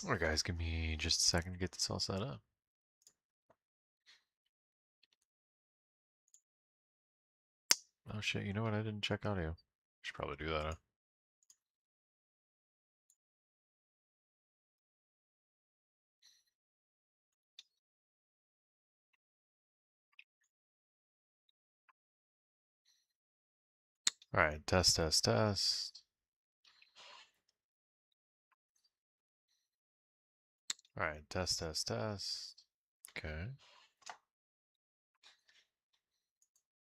Alright guys, give me just a second to get this all set up. Oh shit, you know what? I didn't check audio. Should probably do that, huh? Alright, test. Alright, test. Okay.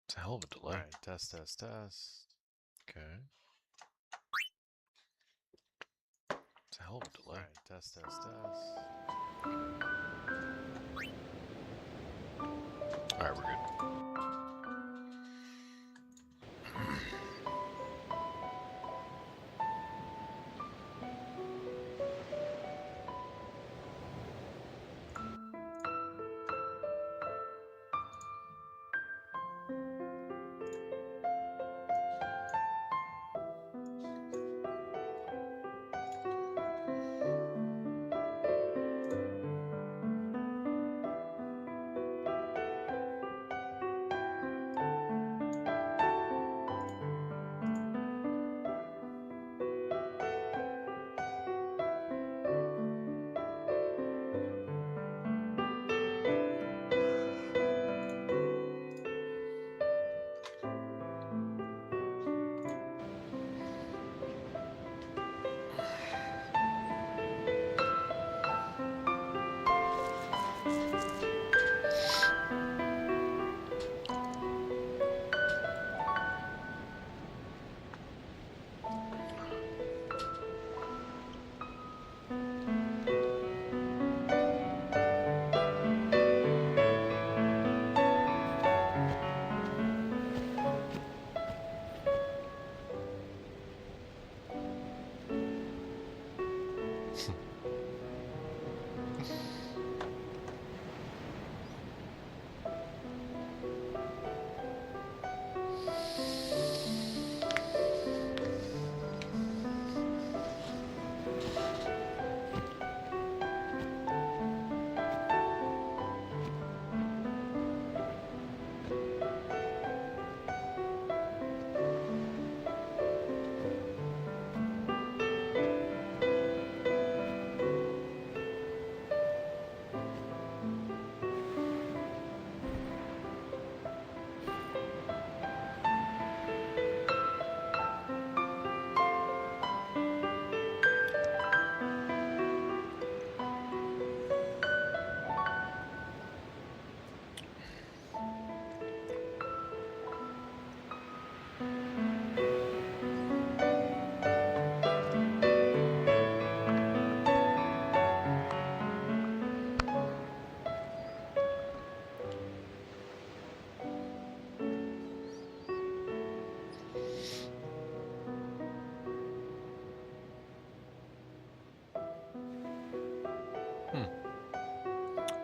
It's a hell of a delay. Alright, test. Okay. It's a hell of a delay. Alright, test. Okay. Alright, we're good.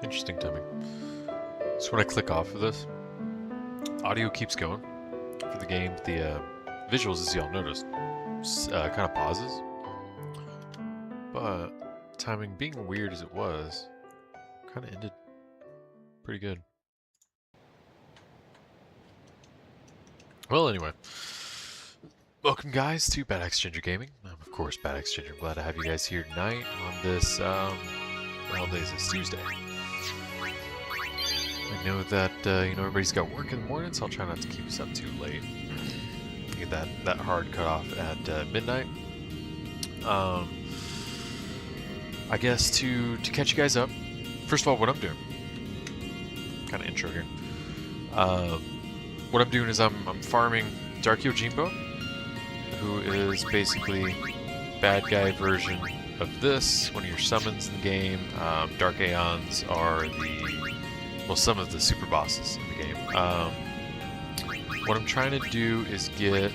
Interesting timing. So when I click off of this, audio keeps going for the game. The visuals, as y'all noticed, kind of pauses. But timing, being weird as it was, kind of ended pretty good. Well, anyway, welcome guys to Bad Exchanger Gaming. I'm of course Bad Exchanger. Glad to have you guys here tonight on this. What day is this? Tuesday. I know that you know, everybody's got work in the morning, so I'll try not to keep us up too late. Get that hard cut off at midnight. I guess to catch you guys up. First of all, what I'm doing. Kind of intro here. What I'm doing is I'm farming Dark Yojimbo, who is basically bad guy version of this. One of your summons in the game. Dark Aeons are some of the super bosses in the game. What I'm trying to do is get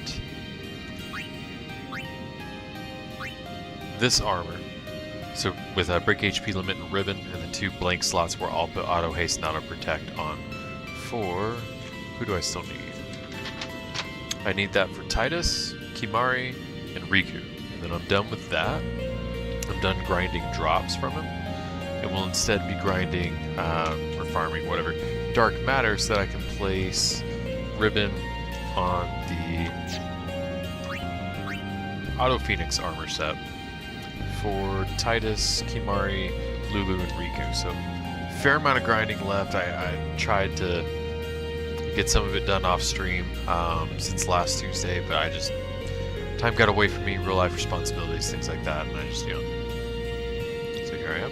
this armor. So with a break HP limit and ribbon, and the 2 blank slots where I'll put auto haste and auto protect on for. Who do I still need? I need that for Tidus, Kimahri, and Rikku. And then I'm done with that. I'm done grinding drops from him, and will instead be grinding or farming whatever dark matter so that I can place Ribbon on the Auto Phoenix armor set for Tidus, Kimahri, Lulu, and Rikku. So fair amount of grinding left. I tried to get some of it done off stream since last Tuesday, but I just, time got away from me, real life responsibilities, things like that, and I just, so here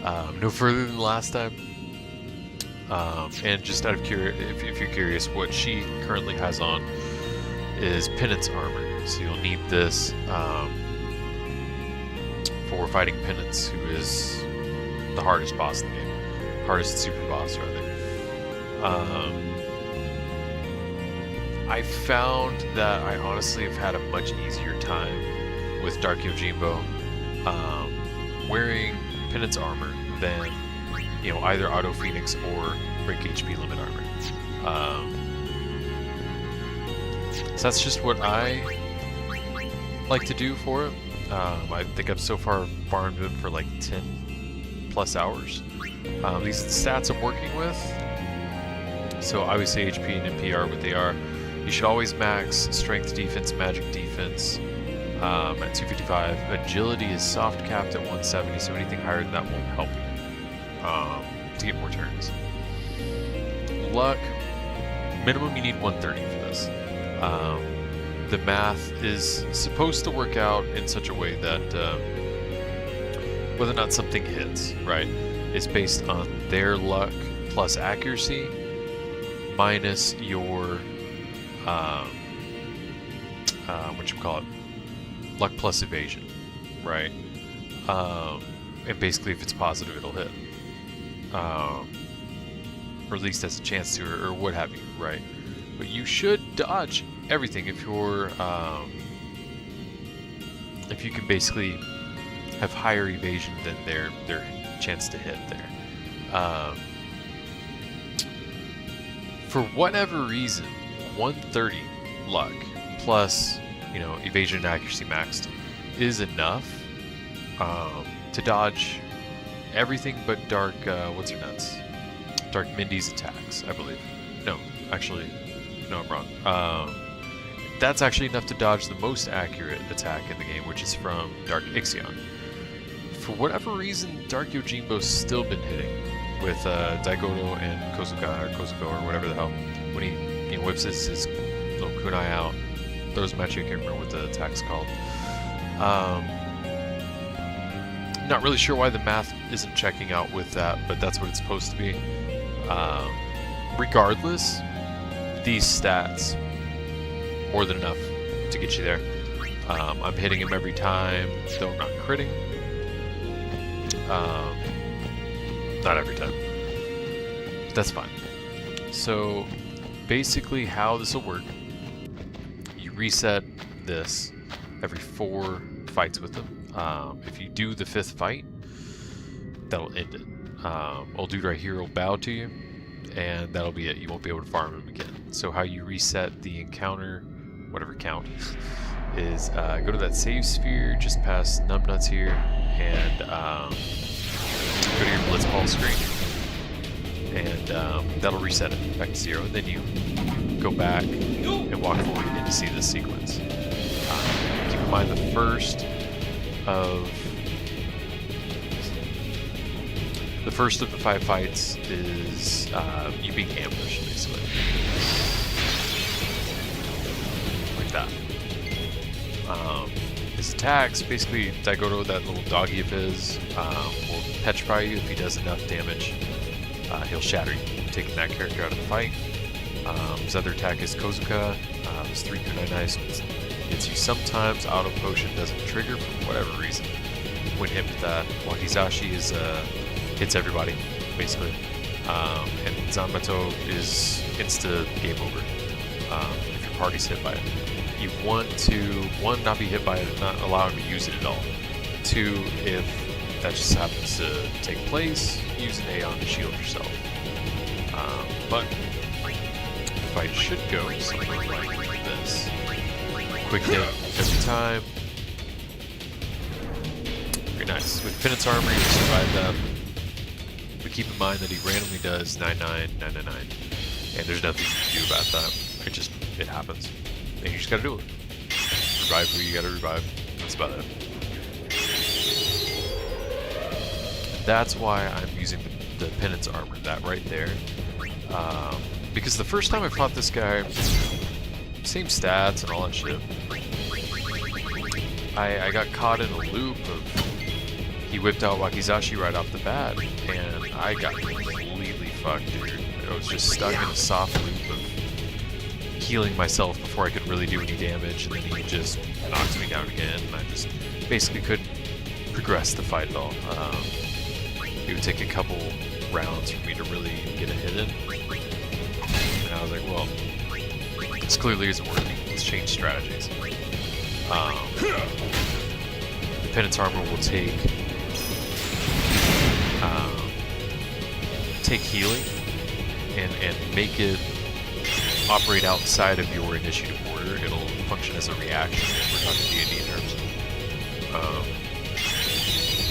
I am. No further than last time. And just out of curiosity, if you're curious, what she currently has on is Penance armor. So you'll need this for fighting Penance, who is the hardest boss in the game. Hardest super boss, rather. I found that I honestly have had a much easier time with Dark Yojimbo wearing Penance armor than either Auto Phoenix or Break HP limit armor. So that's just what I like to do for it. I think I've so far farmed him for like 10 plus hours. These are the stats I'm working with. So obviously HP and MP are what they are. You should always max strength defense, magic defense at 255. Agility is soft capped at 170, so anything higher than that won't help you to get more turns. Luck, minimum you need 130 for this. The math is supposed to work out in such a way that whether or not something hits, right, is based on their luck plus accuracy minus your luck plus evasion, right? And basically if it's positive it'll hit, or at least has a chance to, or what have you, right? But you should dodge everything if you're if you can basically have higher evasion than their chance to hit there. For whatever reason, 130 luck plus evasion and accuracy maxed is enough to dodge everything but Dark what's her nuts, Dark Mindy's attacks, I believe. No, actually, no, I'm wrong. That's actually enough to dodge the most accurate attack in the game, which is from Dark Ixion. For whatever reason, Dark Yojimbo's still been hitting with Daigoto and Kozuko or whatever the hell, when he whips his little kunai out, throws him at you. I can't remember what the attack's called. Not really sure why the math isn't checking out with that, but that's what it's supposed to be. Regardless, these stats more than enough to get you there. I'm hitting him every time, though I'm not critting. Not every time. But that's fine. So basically how this will work, you reset this every 4 fights with him. If you do the 5th fight, that'll end it. Old dude right here will bow to you, and that'll be it. You won't be able to farm him again. So how you reset the encounter, whatever count, is go to that save sphere just past numbnuts here, and go to your blitzball screen, and that'll reset it back to 0. And then you go back and walk forward again to see this sequence. Keep in mind the first of the 5 fights is you being ambushed, basically. Like that. His attacks, basically, Daigoto, that little doggy of his, will petrify you. If he does enough damage, he'll shatter you, taking that character out of the fight. His other attack is Kozuka. His 3 kunai knives hits you sometimes. Auto potion doesn't trigger for whatever reason when hit with that. Wakizashi is hits everybody, basically. And Zanmato is insta game over if your party's hit by it. You want to, 1, not be hit by it and not allow him to use it at all. 2, if that just happens to take place, use an Aeon to shield yourself. But the fight should go something like this. Quick hit every time. Nice. With Penance Armor, you survive that. But keep in mind that he randomly does 99999. And there's nothing you can do about that. It happens. And you just gotta do it. Revive who you gotta revive. That's about it. That's why I'm using the Penance Armor, that right there. Because the first time I fought this guy, same stats and all that shit, I got caught in a loop of, he whipped out Wakizashi right off the bat, and I got completely fucked, dude. I was just stuck in a soft loop of healing myself before I could really do any damage, and then he just knocked me down again, and I just basically couldn't progress the fight at all. It would take a couple rounds for me to really get a hit in. And I was like, well, this clearly isn't working. Let's change strategies. The Penance Armor will take healing and make it operate outside of your initiative order. It'll function as a reaction if we're talking D&D terms.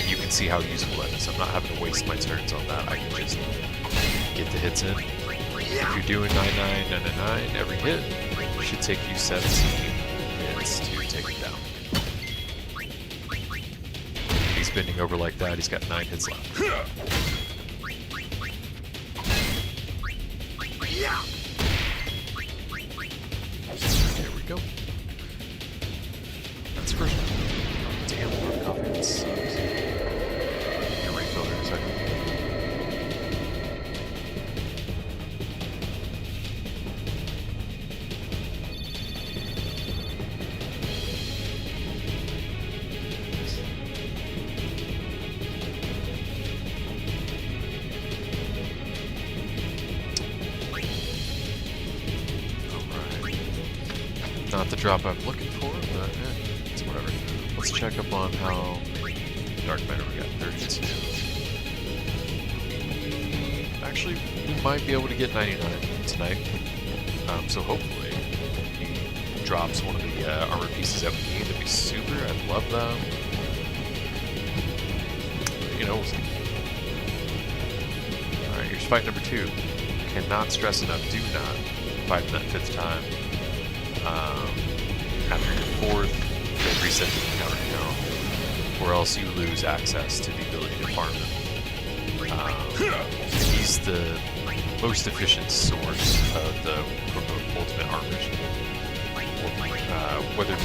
And you can see how useful that is. I'm not having to waste my turns on that. I can just get the hits in. If you're doing 99999 every hit, it should take you 17 hits to take it down. If he's bending over like that, he's got 9 hits left. There we go. That's first. Damn, more coffee. That sucks. Your refill in a second. Not the drop I'm looking for, but it's whatever. Let's check up on how Dark Matter we got 32. Actually, we might be able to get 99 tonight. So hopefully he drops one of the armor pieces that we need. That'd be super. I'd love that. You know, we'll see. Alright, here's fight number 2. Cannot stress enough. Do not fight in that 5th time. After your 4th, you'll reset the encounter count, or else you lose access to the ability to farm him. He's the most efficient source of the ultimate armors. Whether it be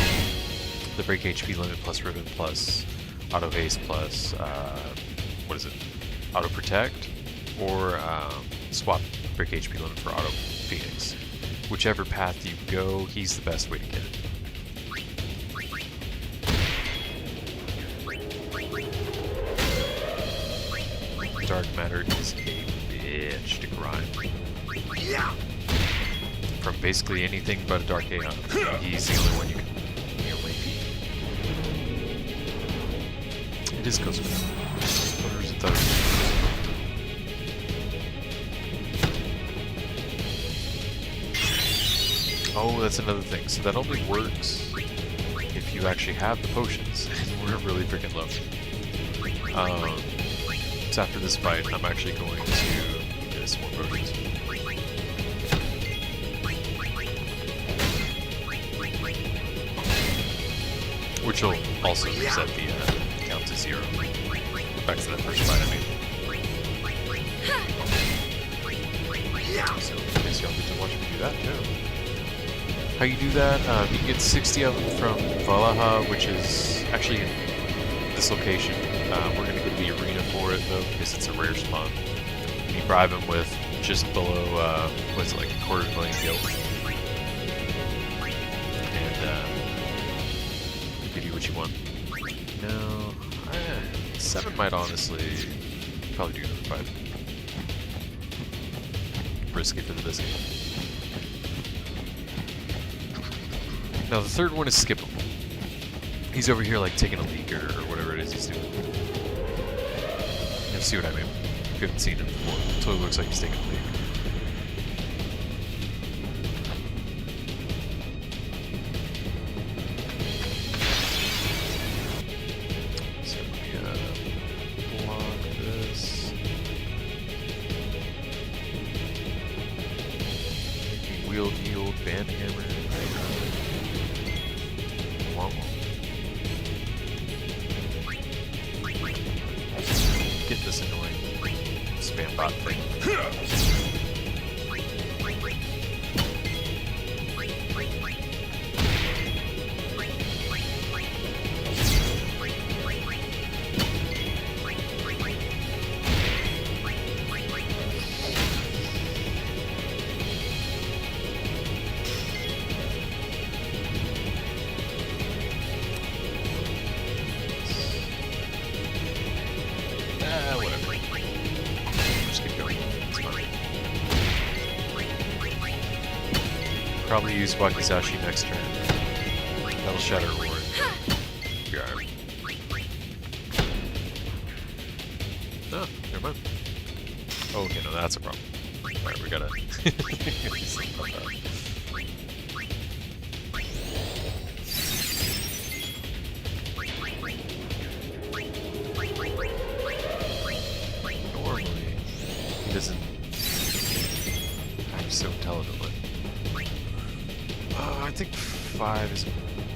the break HP limit plus ribbon plus auto haste plus auto protect, or swap break HP limit for auto phoenix. Whichever path you go, he's the best way to get it. Dark Matter is a bitch to grind. From basically anything but a Dark Aeon, he's the only one you can beat. It is Ghost Matter. Or is it the... Oh, that's another thing. So that only works if you actually have the potions, and we're really freaking low. So after this fight, I'm actually going to get some more potions. Which will also reset the count to 0. Back to that first fight, I mean. So, I guess y'all get to watch me do that, too. How you do that, you can get 60 of them from Valaha, which is actually in this location. We're going to go to the arena for it, though, because it's a rare spawn. And you bribe him with just below, what's it, like a $250,000 gil. And he'll give you what you want. No, 7 might honestly probably do another 5. Risk it for the biscuit. Now the third one is skippable. He's over here like taking a leak or whatever it is he's doing. You'll see what I mean. If you haven't seen him before, it totally looks like he's taking a leak. So let me old band hammer. Womp womp. Get this annoying spam bot thing. Whatever. Just keep going. It's fine. Probably use Wakizashi next turn. That'll shatter Ward. Be alright. No, never mind. Oh, okay, no, that's a problem. Alright, we gotta... Doesn't act so intelligently. I think 5 is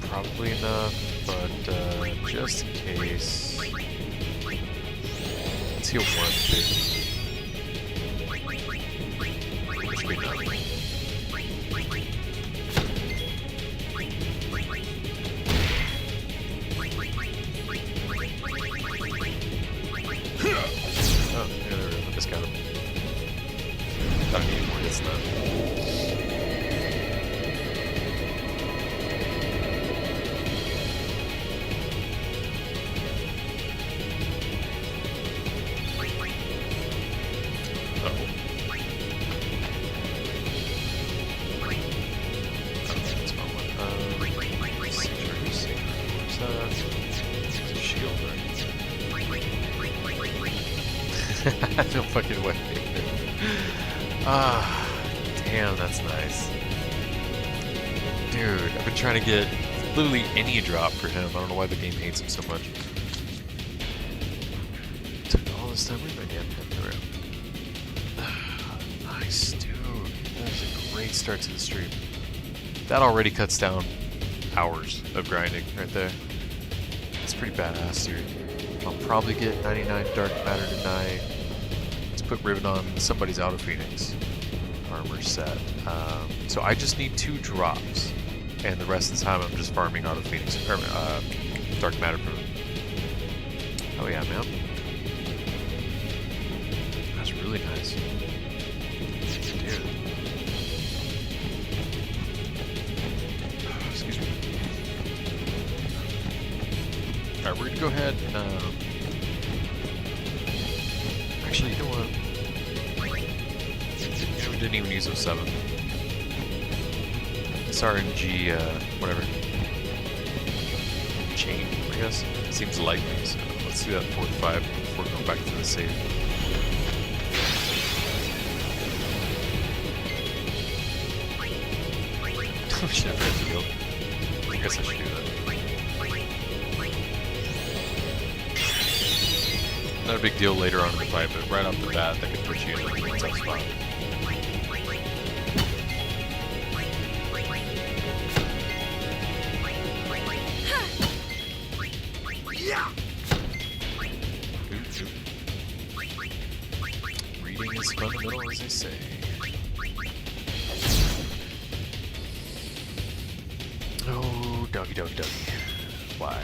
probably enough, but just in case, let's heal 1 too. Which would be enough. Oh, yeah, there we go. I just got him. I don't need more hits though. That's my one. Shield, right? No fucking way. Ah, damn, that's nice. Dude, I've been trying to get literally any drop for him. I don't know why the game hates him so much. Took all this time. Where'd my damn pen go? Nice, dude. That was a great start to the stream. That already cuts down hours of grinding right there. That's pretty badass, dude. I'll probably get 99 Dark Matter tonight. Put Ribbon on somebody's Auto Phoenix armor set. So I just need 2 drops, and the rest of the time I'm just farming Auto Phoenix or Dark Matter from him. Oh yeah, man. That's really nice. Dude. Excuse me. Alright, we're gonna go ahead and actually, you know what? Yeah, we didn't even use 07. This RNG, whatever. Chain, I guess. It seems likely, so let's do that 4 to 5 before going back to the save. Should have read the heal. I guess I should do that. Not a big deal later on in the fight, but right off the bat, that could put you in a tough spot. Reading is fundamental, as they say. Oh, doggy, doggy, doggy. Why?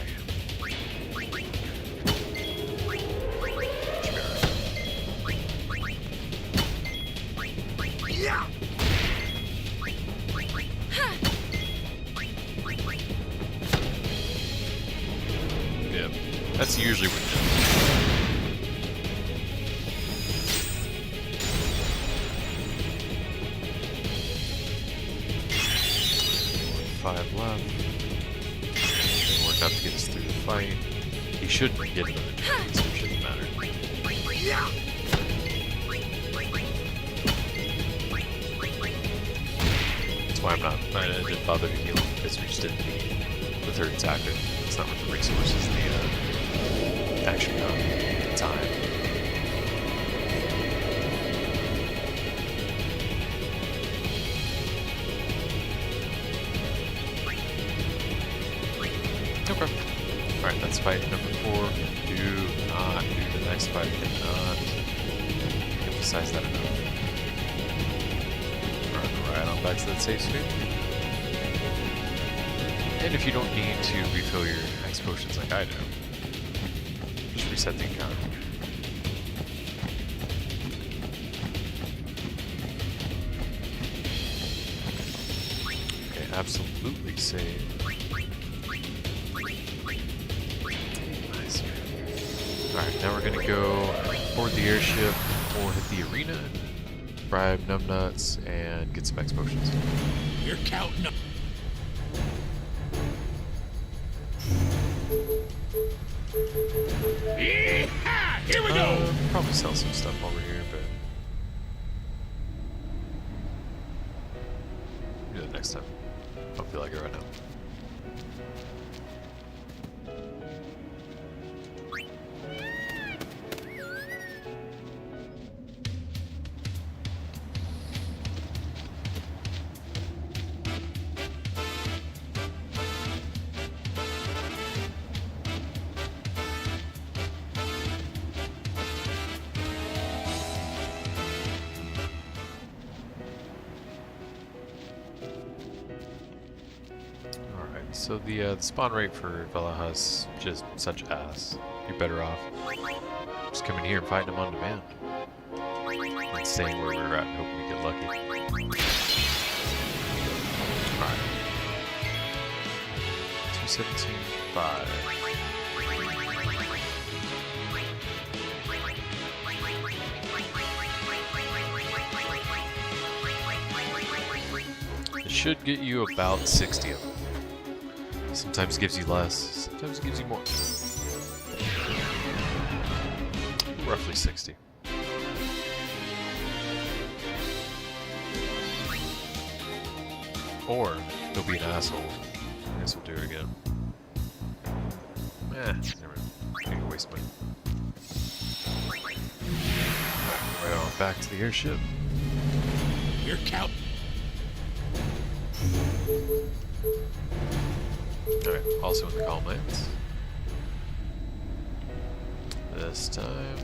Yeah, that's usually what it does. 5 left. Didn't work out to get us through the fight. He shouldn't get another turn, so it shouldn't matter. That's why I didn't bother to heal him, because we just didn't need the 3rd attacker. It's not worth the resources, the action gun, the time. Okay. Alright, that's fight number 4. Do not do the next fight. Cannot emphasize that enough. Run right on back to that safe screen. And if you don't need to refill your X potions like I do, just reset the encounter. Okay, absolutely save. Nice. Alright, now we're gonna go board the airship or hit the arena, bribe numbnuts, and get some X potions. You're counting up. Yeehaw! Here we go! Probably sell some stuff over here, but do that next time. Don't feel like it right now. So the spawn rate for Valha's just such ass. You're better off just coming here and fighting them on demand. And staying where we're at and hoping we get lucky. Alright. 217.5. It should get you about 60 of them. Sometimes gives you less, sometimes gives you more. Roughly 60. Or he'll be an asshole. I guess we'll do it again. Never mind. I'm gonna waste money. Right on back to the airship. You're counting. Alright, also in the calm lands. This time.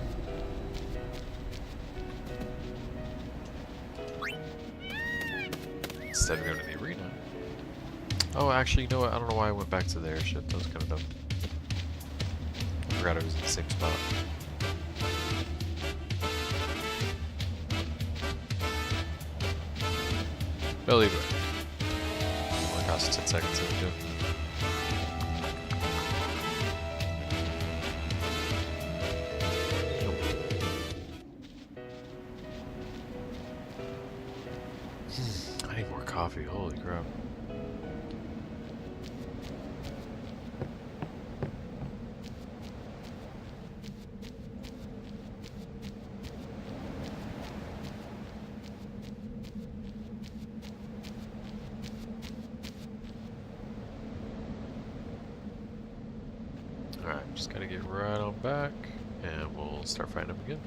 Instead of going to the arena. Oh, actually, you know what? I don't know why I went back to the airship. That was kind of dumb. I forgot I was in the same spot. Well, either way. It only costs 10 seconds to do. I need more coffee, holy crap. Alright, just gotta get right on back and we'll start fighting them again.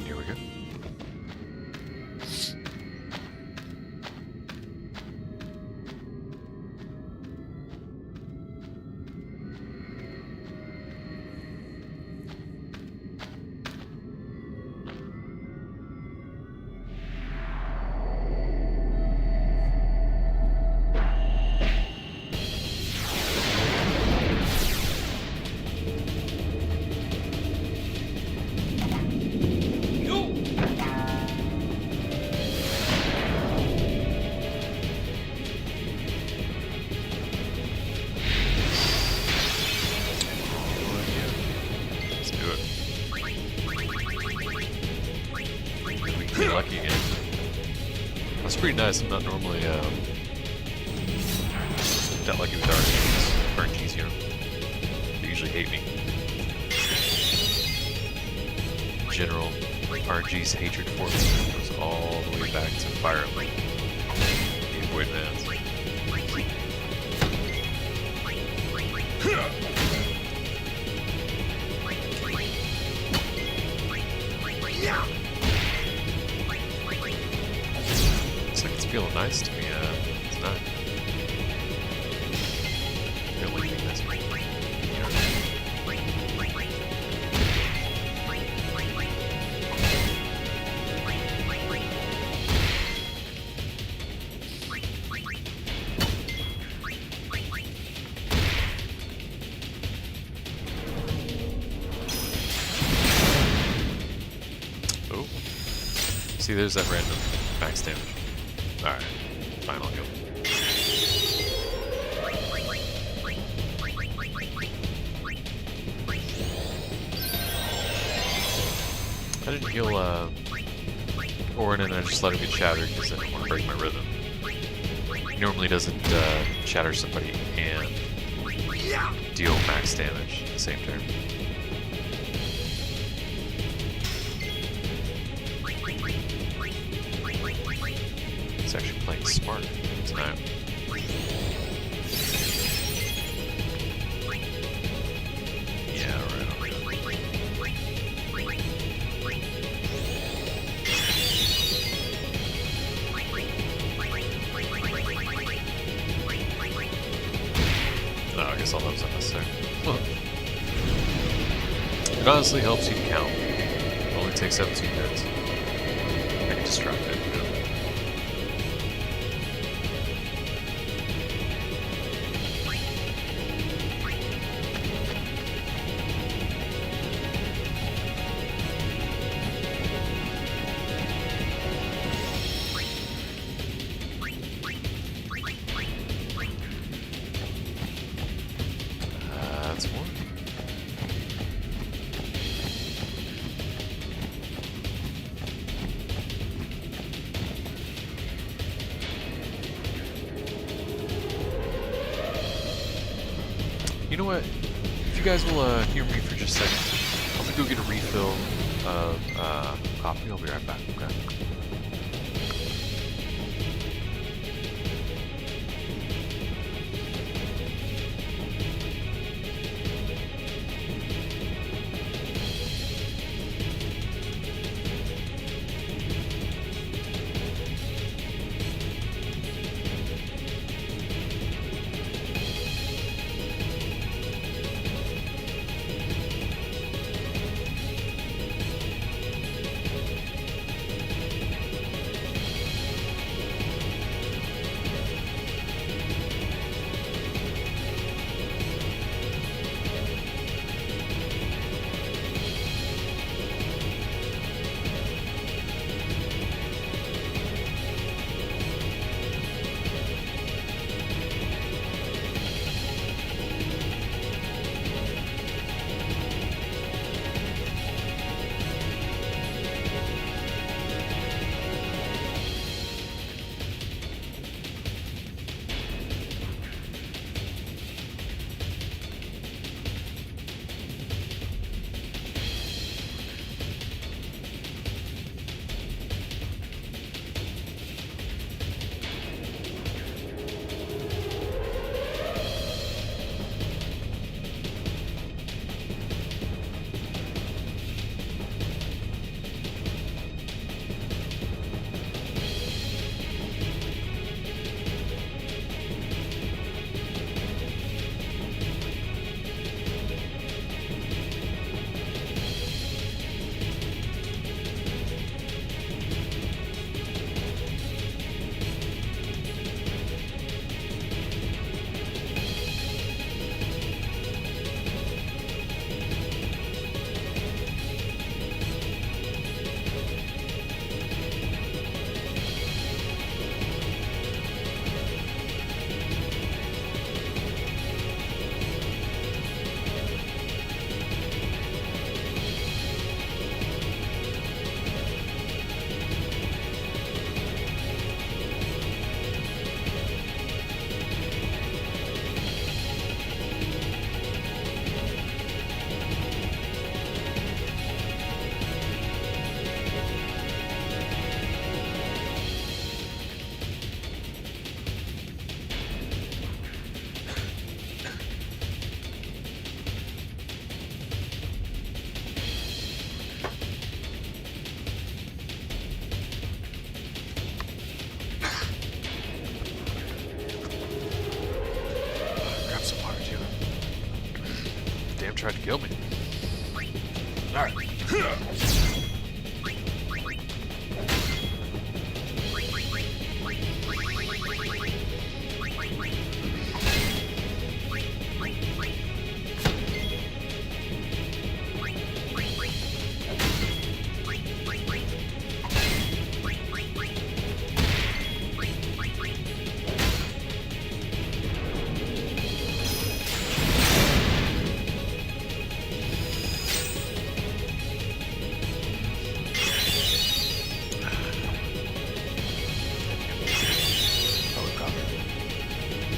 Here we go. Lucky again. That's pretty nice. I'm not normally that lucky with RNGs, you know. They usually hate me. In general, RNG's hatred for me goes all the way back to Fire Emblem. The Void Lands. nice to me. It's not. The only thing that's oh. See, there's that random max damage. Alright, final kill. I didn't heal Orin and I just let him get shattered because I didn't want to break my rhythm. He normally doesn't shatter somebody and deal max damage at the same turn. He's actually playing smart tonight. Yeah, right on. No, I guess all that was unnecessary. It honestly helps you count. It only takes 17 minutes. I get distracted, you know. That's one. You know what? If you guys will hear me for just a second, I'm gonna go get a refill of coffee. I'll be right back, okay? tried to kill me. Alright.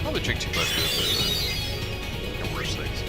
Probably drink too much of it, but worse things.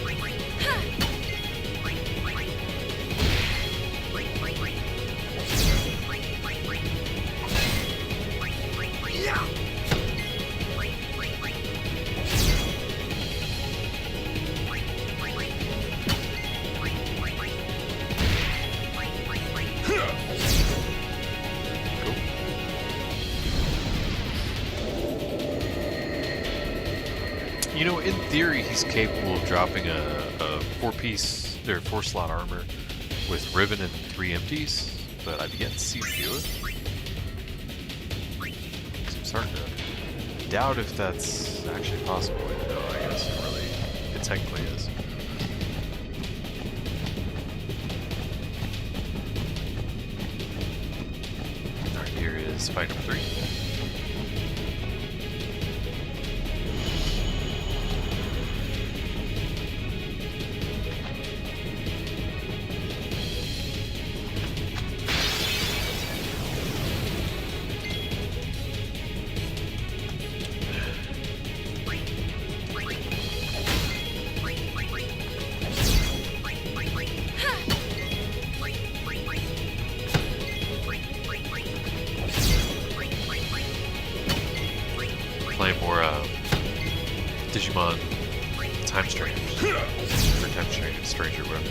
You know, in theory, he's capable of dropping a 4-piece or 4-slot armor with ribbon and 3 empties, but I've yet to see him do it. So I'm starting to doubt if that's actually possible, even though I guess it technically is. Alright, here is fight number 3. Playing more Digimon Time Strangers, or Time Stranger Web,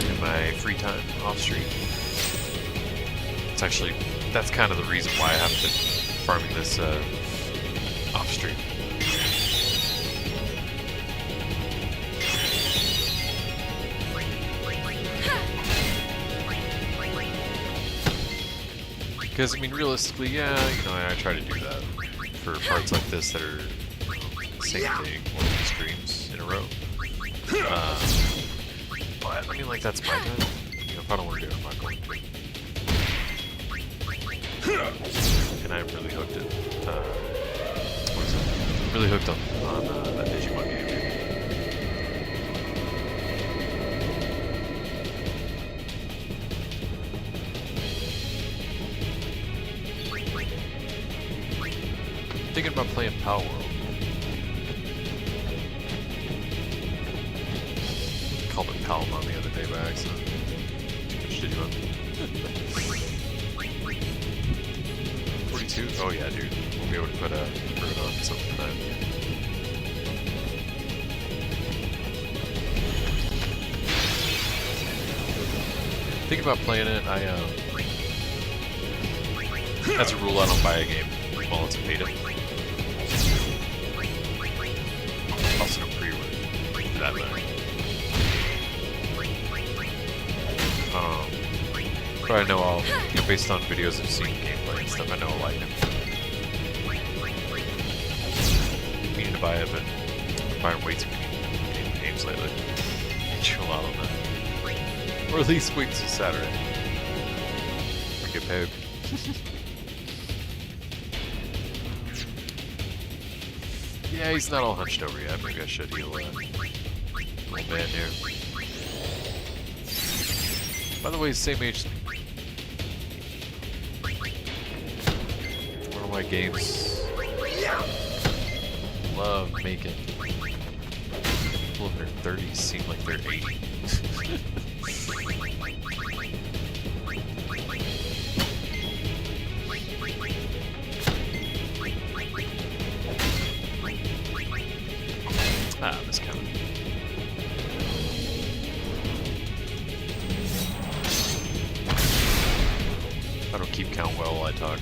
in my free time off stream. It's actually, that's kind of the reason why I haven't been farming this off stream. Because, I mean, realistically, yeah, you know, I try to do that for parts like this that are the same day, multiple streams in a row. But, I mean, like, that's my time. You know, if I don't want to do it, I'm not going to. And I'm really hooked it. What is it? Really hooked on that Digimon game. Thinking about playing Power World. Called it Palmon the other day by accident. Which did you want? 42? Oh yeah, dude. We'll be able to put it on something for that. Thinking about playing it, as a rule, I don't buy a game while it's a beta. Also no pre-order, for that matter. But I know I'll, you know, based on videos I've seen, gameplay and stuff, I know I'll like it. Meaning to buy it, but I'm buying way too many games lately. Chill out on that. Or at least wait till Saturday. I get paid. Yeah, he's not all hunched over yet. Maybe I should heal old man here. By the way, he's the same age as me. One of my games love making people in their 30s seem like they're 80. Ah, this kind of. I don't keep count well while I talk.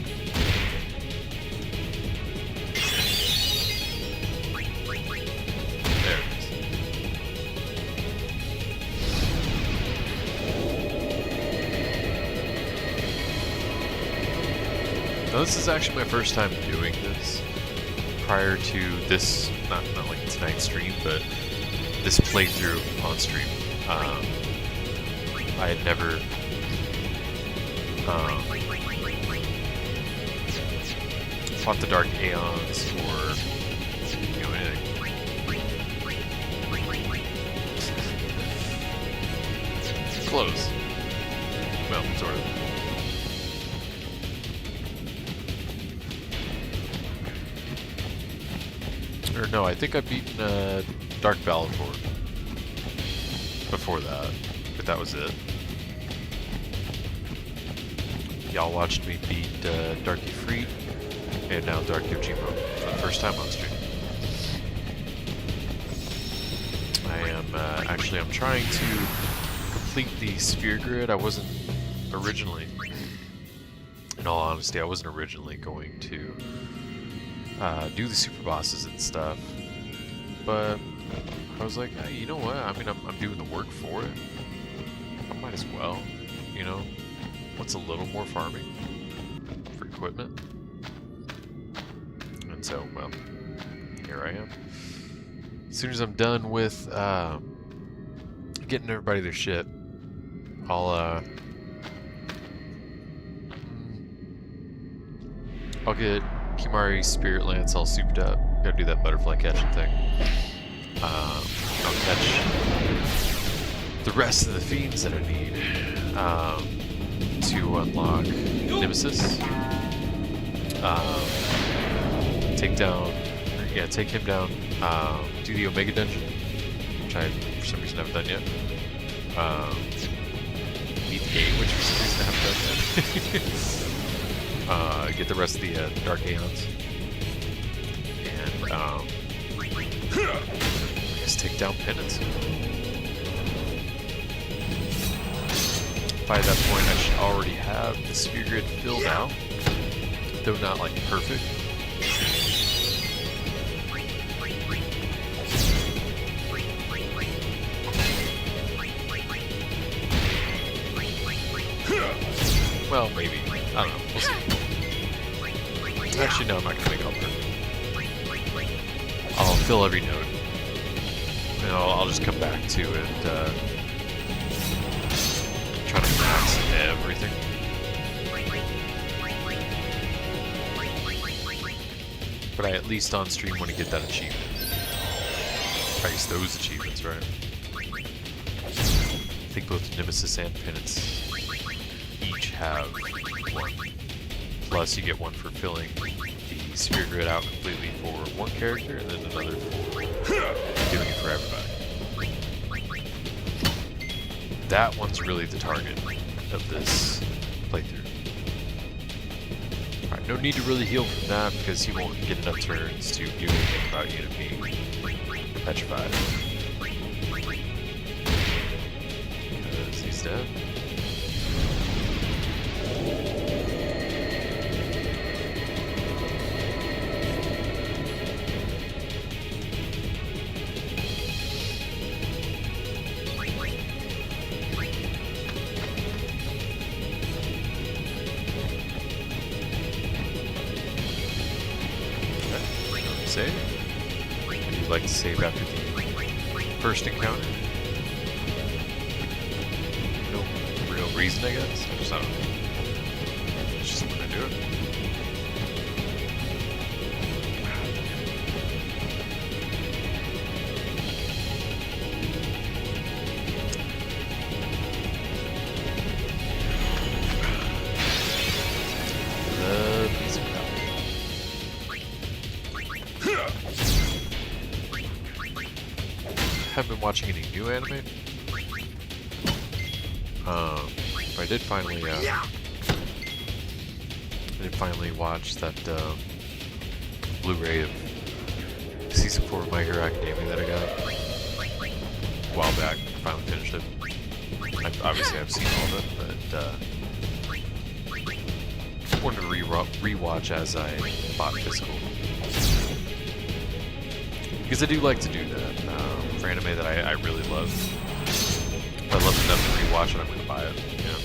Now, this is actually my first time doing this. Prior to this, not like tonight's stream, but this playthrough on stream. I had never fought the Dark Aeons or anything. Close. Well, sort of. Or no, I think I've beaten Dark Valor before that, but that was it. Y'all watched me beat Dark Yofreet and now Dark Yojimbo for the first time on stream. I'm trying to complete the Sphere Grid. I wasn't originally, in all honesty, I wasn't originally going to do the super bosses and stuff, but I was like, hey, you know what? I mean, I'm doing the work for it. I might as well, What's a little more farming for equipment? And so, well, here I am. As soon as I'm done with getting everybody their shit, I'll get Kimahri Spirit Lance all souped up. Gotta do that butterfly catching thing. I'll catch the rest of the fiends that I need to unlock Nemesis. Take him down. Do the Omega Dungeon, which I for some reason haven't done yet. Beat the game, which for some reason I haven't done yet. Get the rest of the Dark Aeons. And just take down Penance. By that point, I should already have the Sphere Grid filled out, though not like perfect. Well, maybe. I don't know. We'll see. Actually, no, I'm not going to make it all perfect. I'll fill every node. And I'll just come back to it, try to max everything. But I at least on stream want to get that achievement. I guess those achievements, right? I think both Nemesis and Penance each have one. Plus you get one for filling the Sphere Grid out completely for one character, and then another for doing it for everybody. That one's really the target of this playthrough. Alright, no need to really heal from that because he won't get enough turns to do anything about Unit being petrified. Because he's dead. Save. Would you like to save after the first encounter? No real reason, I guess. I don't know. It's just when I do it. Haven't been watching any new anime. But I did finally watch that Blu-ray of season 4 of My Hero Academia that I got a while back. Finally finished it. Obviously I've seen all of it, but wanted to rewatch as I bought physical. Because I do like to do that for anime that I really love. If I love it enough to rewatch it, I'm going to buy it. Yeah.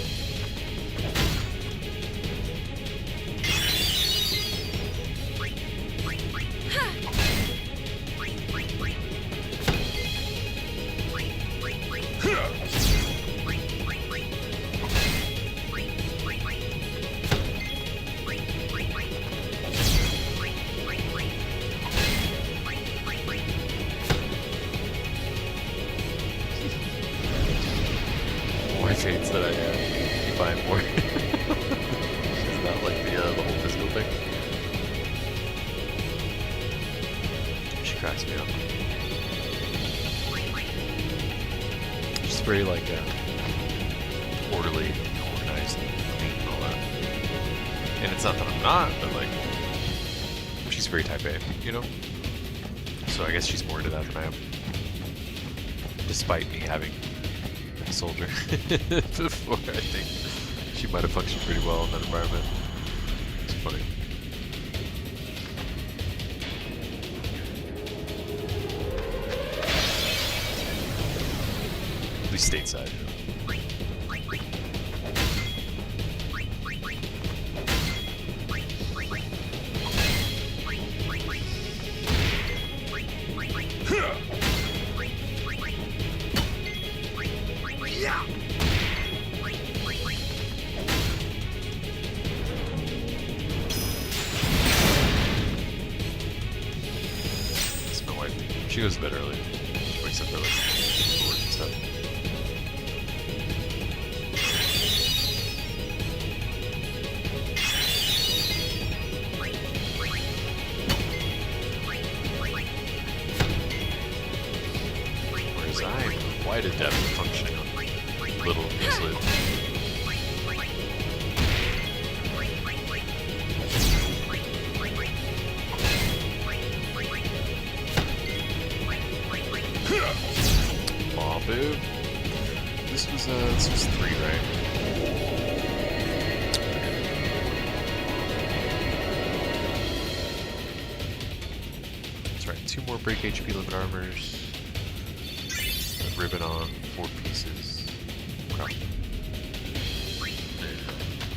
that I keep buying more. It's not like the whole physical thing. She cracks me up. She's very like orderly, organized, clean, and all that. And it's not that I'm not, but like she's very type A, you know. So I guess she's more into that than I am. Despite me having been a soldier before, I think she might have functioned pretty well in that environment. It's funny. At least stateside, you know. She goes to bed early. She wakes up early. Work and stuff. Whereas I'm quite adept at functioning on little mostly. Aw, boo. This was 3, right? That's right, 2 more break HP limit armors. A ribbon on, 4 pieces. Crap.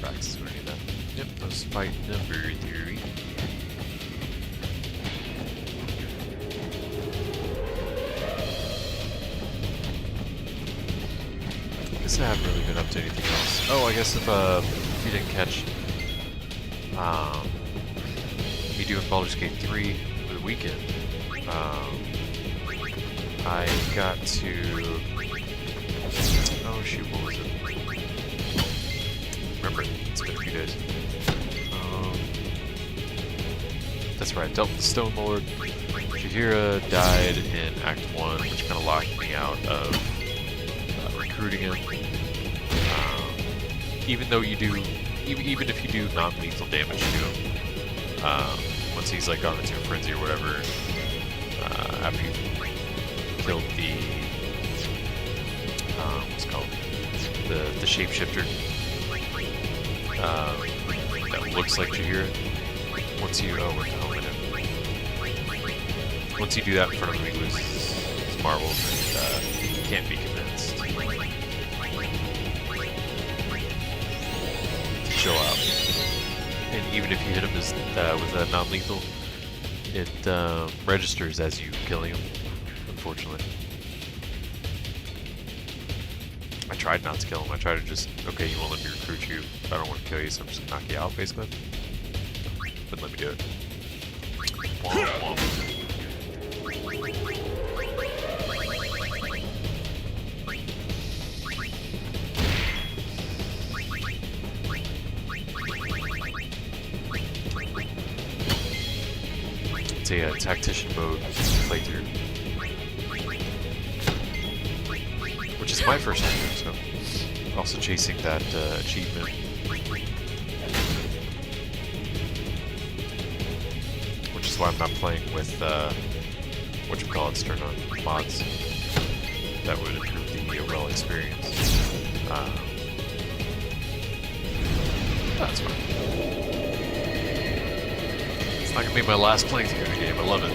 Practice, we don't need that. Yep, that was fight number 3. I haven't really been up to anything else. Oh, I guess if you didn't catch me doing Baldur's Gate 3 over the weekend, I got to... Oh shoot, what was it? Remember, it's been a few days. That's right, dealt with the Stone Lord. Shahira died in Act 1, which kind of locked me out of recruiting him. Even though you do, even if you do non-lethal damage to him, once he's like gone into a frenzy or whatever, after you killed the, what's it called, the shapeshifter, that looks like Shahira. Once you, oh, what the hell am I doing? Once you do that in front of him, he loses his marbles and he can't be convinced. Chill out. And even if you hit him with a non-lethal, it registers as you killing him, unfortunately. I tried not to kill him. I tried to just, okay, you won't let me recruit you. I don't want to kill you, so I'm just going to knock you out, basically. Wouldn't let me do it. Womp womp. It's a tactician mode playthrough, which is my first time doing so. Also chasing that achievement, which is why I'm not playing with whatchamacallits turned on mods that would improve the overall experience. That's fine. It's not gonna be my last playthrough of the game. I love it.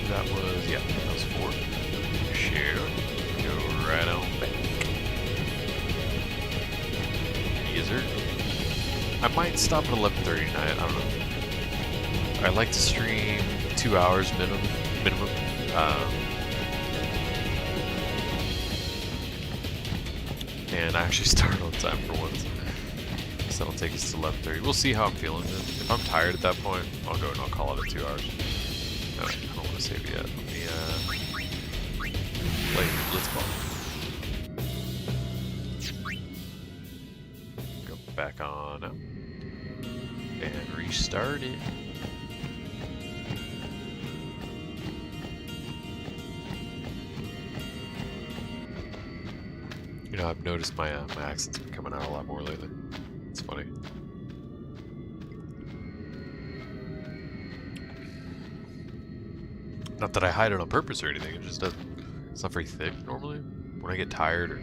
That was, yeah, that was 4. Sure. Go right on back. Yes, sir. I might stop at 11:30 tonight. I don't know. I like to stream 2 hours minimum. And I actually start on time for once. So that'll take us to 11:30. We'll see how I'm feeling. If I'm tired at that point, I'll go and I'll call it at 2 hours. No, I don't want to save it yet. Let me play Blitzball. Go back on out and restart it. You know, I've noticed my my accent's been coming out a lot more lately. It's funny. Not that I hide it on purpose or anything. It just doesn't. It's not very thick normally. When I get tired or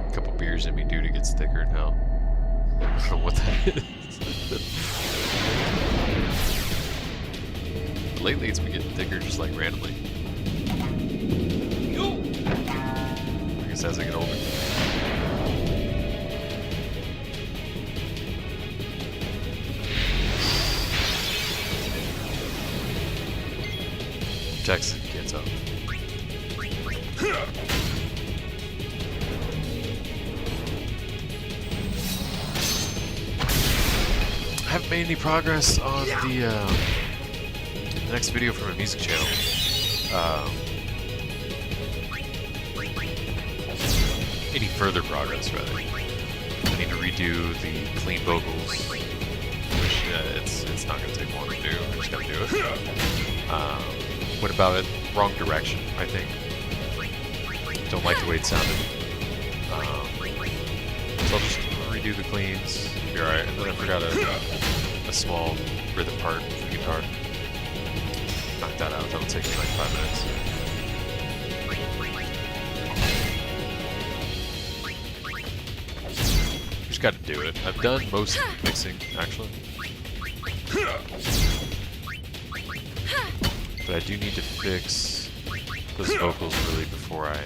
a couple beers in me, dude, it gets thicker than hell. I don't know what that is. Lately, it's been getting thicker just like randomly. I guess as I get older. Texas, you can't tell. I haven't made any progress on the next video for my music channel. Any further progress, rather. I need to redo the clean vocals, which it's not going to take long to do. I just got to do it. What about it? Wrong direction, I think. Don't like the way it sounded. So I'll just redo the cleans. Be alright. And then I forgot a small rhythm part for the guitar. Knock that out. That'll take me like 5 minutes. Just got to do it. I've done most of the mixing, actually. But I do need to fix those vocals really before I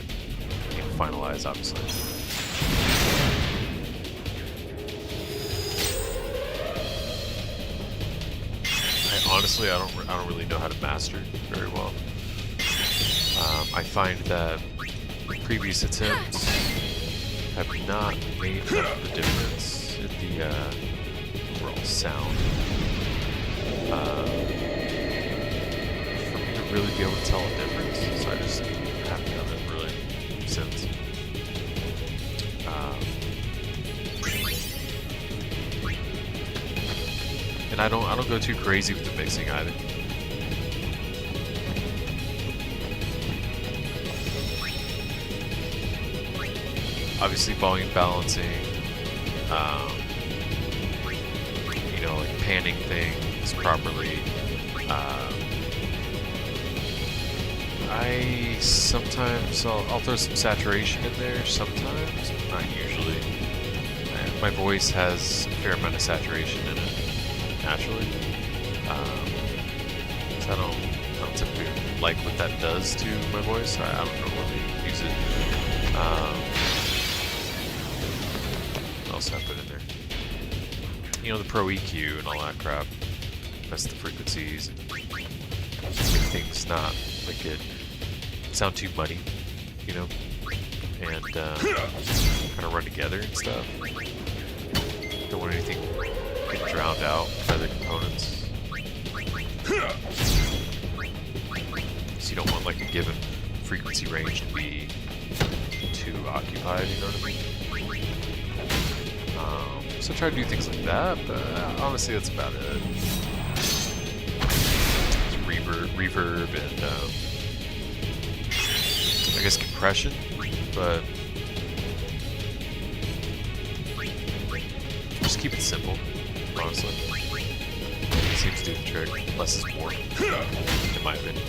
finalize, obviously. Honestly, I don't really know how to master very well. I find that previous attempts have not made much of a difference in the overall sound. For me to really be able to tell a difference, so I just haven't done it really since. And I don't go too crazy with the mixing either. Obviously, volume balancing, you know, like panning things properly. I sometimes I'll throw some saturation in there. Sometimes, not usually. My voice has a fair amount of saturation in it. Naturally, so I don't typically like what that does to my voice. I don't really use it. What else I put in there? You know, the Pro EQ and all that crap. That's the frequencies and make things not like it sound too muddy, you know, and kind of run together and stuff. Don't want anything get drowned out by the components. So you don't want like a given frequency range to be too occupied, you know what I mean? So I try to do things like that, but honestly that's about it. Just reverb and I guess compression, but just keep it simple. Honestly, it seems to do the trick. Less is more, in my opinion.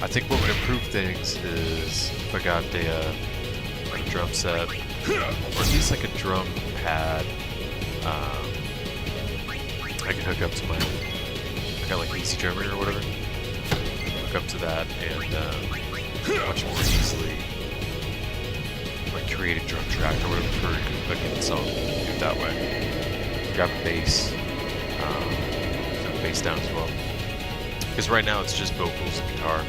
I think what would improve things is if I got a drum set, or at least like a drum pad. I can hook up to my, I got like PC drummer or whatever. Hook up to that and much more easily. Create a drum track or whatever for a given song. Do it that way. Grab a bass, put the bass down as well. Because right now it's just vocals and guitar.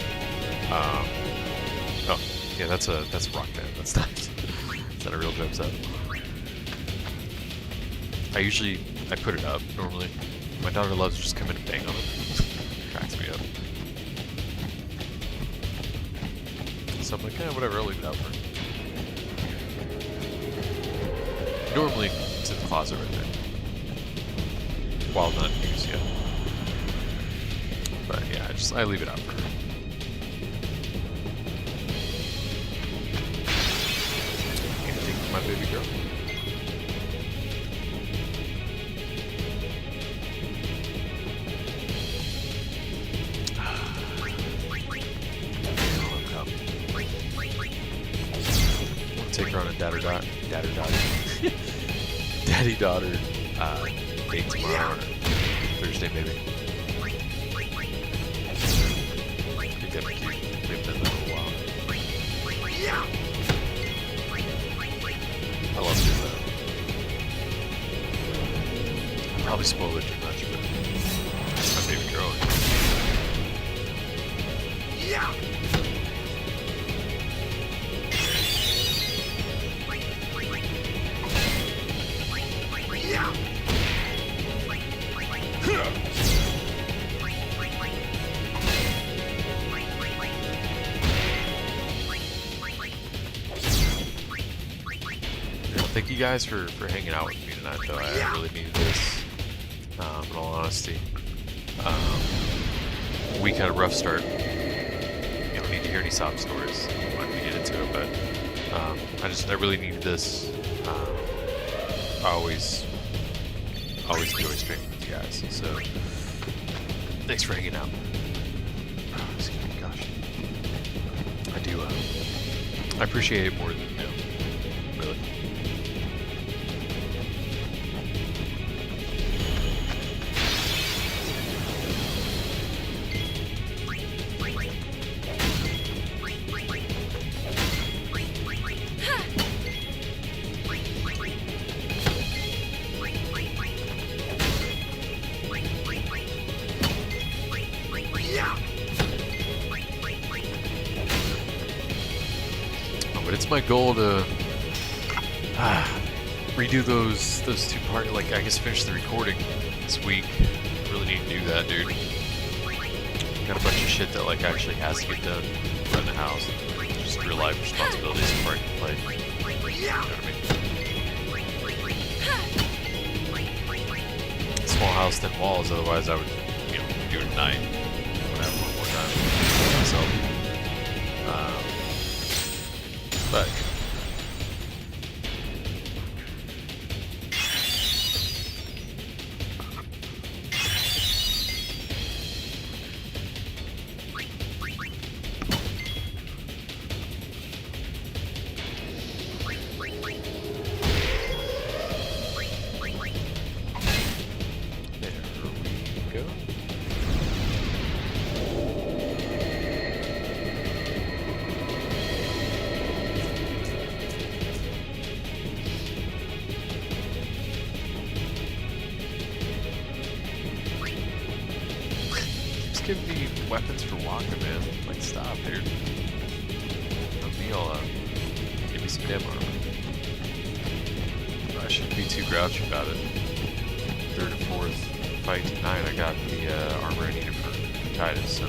Oh, yeah, that's a rock band. That's not set of real jokes up. I put it up normally. My daughter loves to just come in and bang on it. Cracks me up. So I'm like, yeah, whatever, I'll leave it out for her. Normally, it's in the closet right there. While not in use yet. But yeah, I leave it out for her. Anything for my baby girl? Take her on a daddy-daughter date tomorrow or Thursday maybe. I think that'd be cute. They've done that for a while. I love doing that. I probably spoil it too much, but it's my baby girl. Yeah. Thank you guys for hanging out with me tonight, though. I really needed this, in all honesty. Week had a rough start. You don't need to hear any sob stories when we get into it, but I really needed this. I always enjoy streaming with you guys, so thanks for hanging out. Excuse me, gosh. I do, I appreciate it more than, you know, really. It's my goal to redo those two-part, like I guess finish the recording this week. I really need to do that, dude. Got a bunch of shit that like actually has to get done around the house. Just real life responsibilities before I can play. You know what I mean? Small house, thin walls. Otherwise, I would, you know, do it at night. I would have one more time myself. But there we go. Give me weapons for walking, man. Like, stop, dude. Let me all give me some damn armor. I shouldn't be too grouchy about it. Third and fourth fight tonight, I got the armor I needed for Tidus, so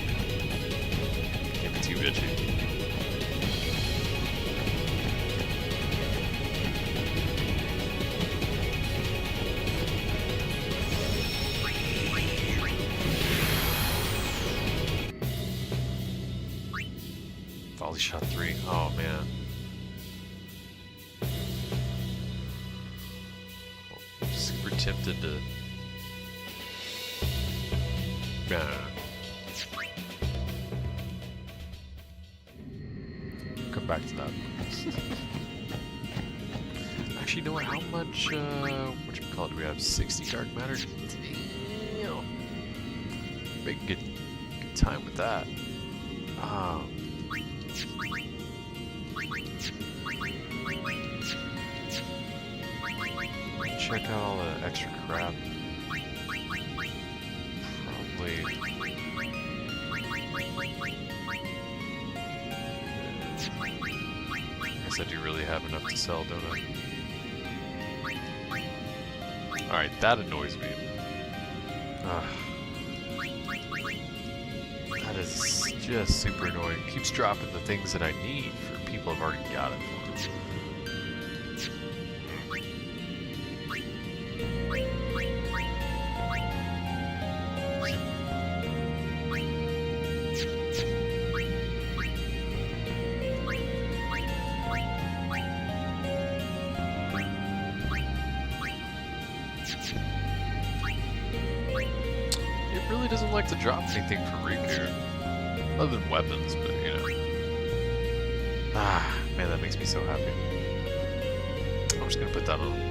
can't be too bitchy. Volley shot 3. Oh man. Oh, super tempted to. Nah. Come back to that. Actually, you know what? How much? Whatchamacallit do we have? 60 dark matter. Damn. Make a good time with that. Check out all the extra crap. Probably. I guess I do really have enough to sell, don't I? Alright, that annoys me. Ugh. That is just super annoying. Keeps dropping the things that I need for people who've already got it for. It really doesn't like to drop anything for Rikku. Other than weapons, but you know. Ah, man, that makes me so happy. I'm just gonna put that on.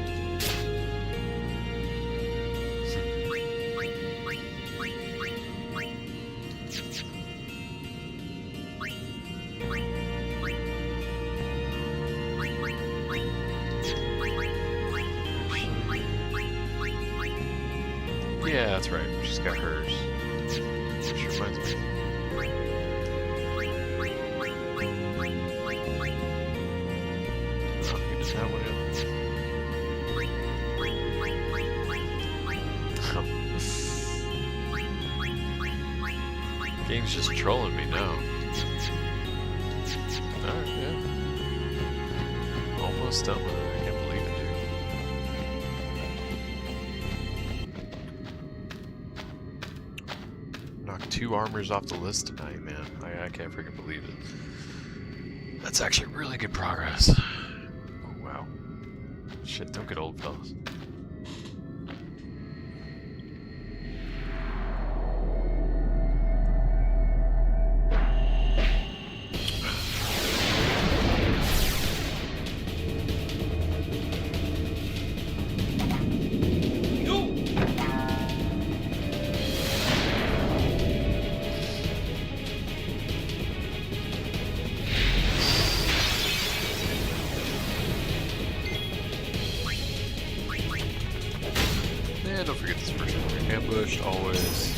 Yeah, that's right. She's got hers. Which reminds me. Oh, you just have one in. Game's just trolling me now. Alright, yeah. Almost done with it. I can't believe it, dude. Knocked 2 armors off the list tonight, man. I can't freaking believe it. That's actually really good progress. Oh, wow. Shit, don't get old, fellas. And don't forget this person. Ambushed, always.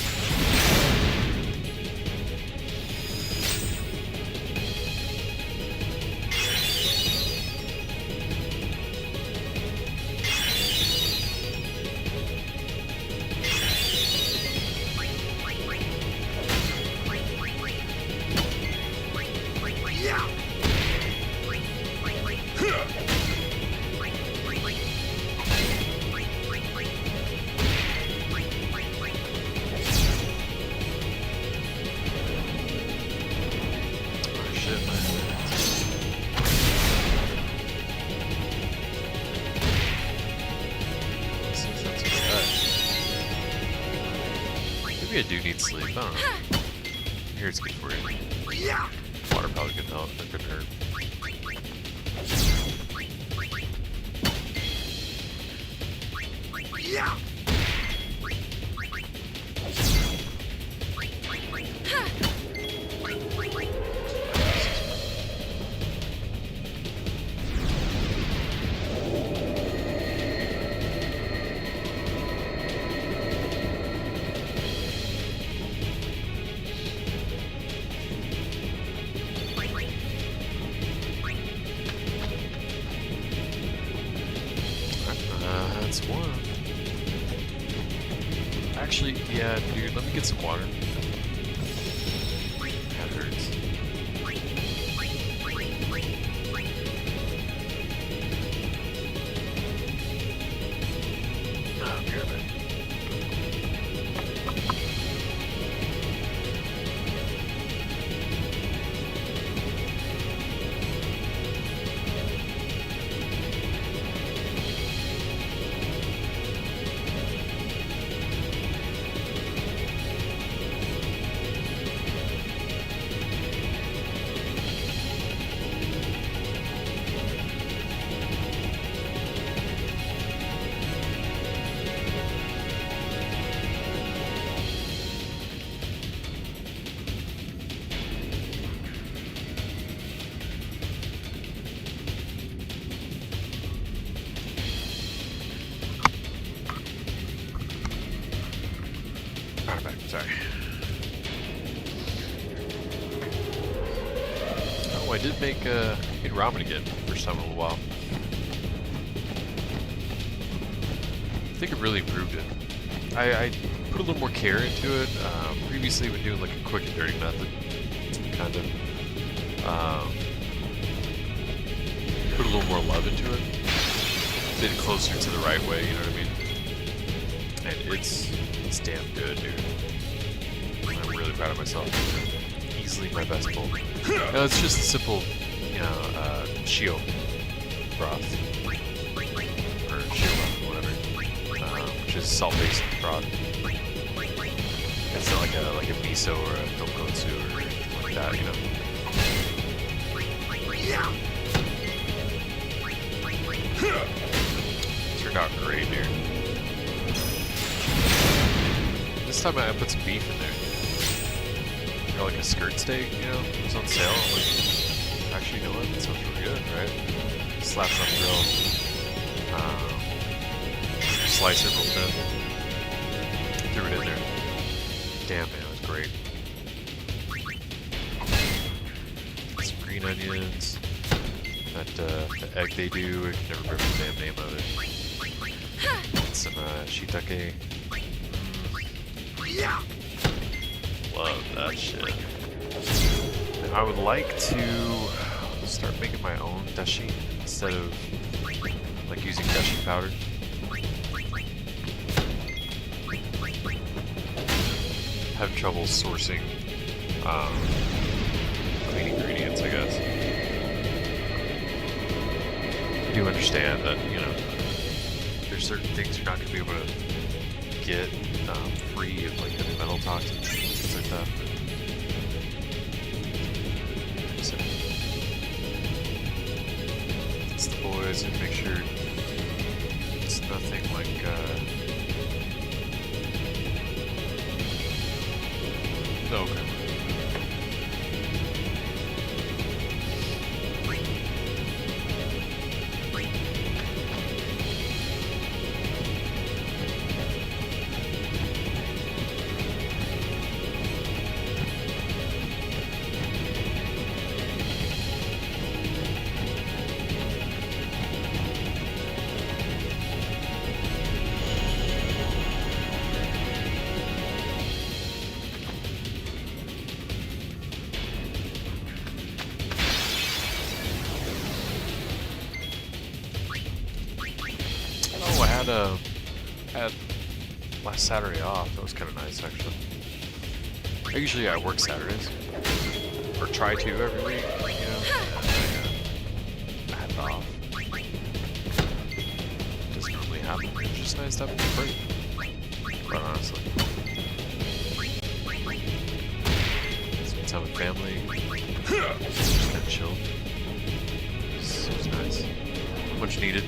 Maybe I do need sleep. I don't know. I hear it's good for you. Water probably could help. That could hurt. That's one. Actually, yeah, dude, let me get some water. That hurts. Oh, grab it. I did make made ramen again, first time in a while. I think it really improved it. I put a little more care into it. Previously, I've been doing like a quick and dirty method, kind of. Put a little more love into it. Did it closer to the right way, you know what I mean? And it's damn good, dude. I'm really proud of myself. Easily my best bowl. No, it's just a simple, you know, shio broth. Or shio broth, whatever. Which is salt-based broth. It's not like a miso or a tonkotsu or anything like that, you know? Turned out great, dude. This time I put some beef in there. Got like a skirt steak, you know, it was on sale. I'm like, actually, you know what? That sounds really good, right? Slap it on the grill. Slice it real thin. Threw it in there. Damn, man, it was great. Some green onions. That the egg they do, I can never remember the damn name of it. Some shiitake. Love that shit. And I would like to start making my own dashi instead of like using dashi powder. Having trouble sourcing clean ingredients, I guess. I do understand that, you know, there's certain things you're not going to be able to get free of like heavy metal toxins, things like that. So, it's the boys and make sure it's nothing like no, okay. I had last Saturday off. That was kind of nice, actually. Usually I work Saturdays, or try to every week, you know. I had it off. Doesn't normally happen. It's just nice to have a break, quite honestly. Spend time with family, just kind of chill. It was nice. Much needed.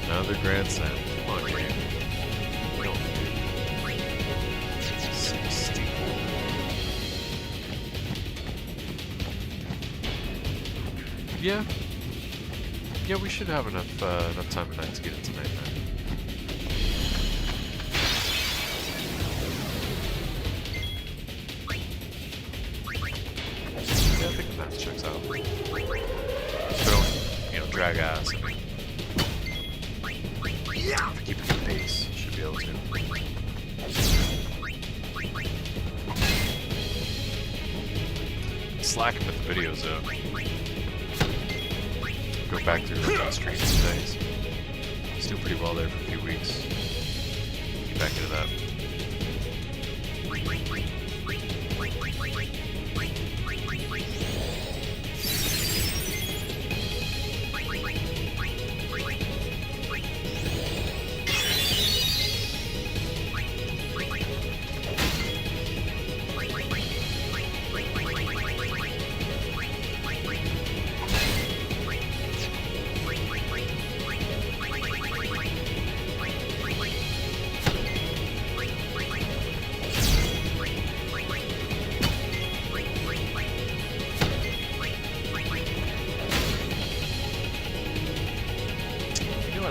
Another Grand Slam. Come on, game. Go. Steeple. Yeah. Yeah, we should have enough time tonight to get it tonight, man. Yeah, I think the math checks out. But don't, you know, drag ass. I mean, if I keep a good pace, should be able to. Slacking with the videos though. Go back through the streams today. It's doing pretty well there for a few weeks. Get back into that.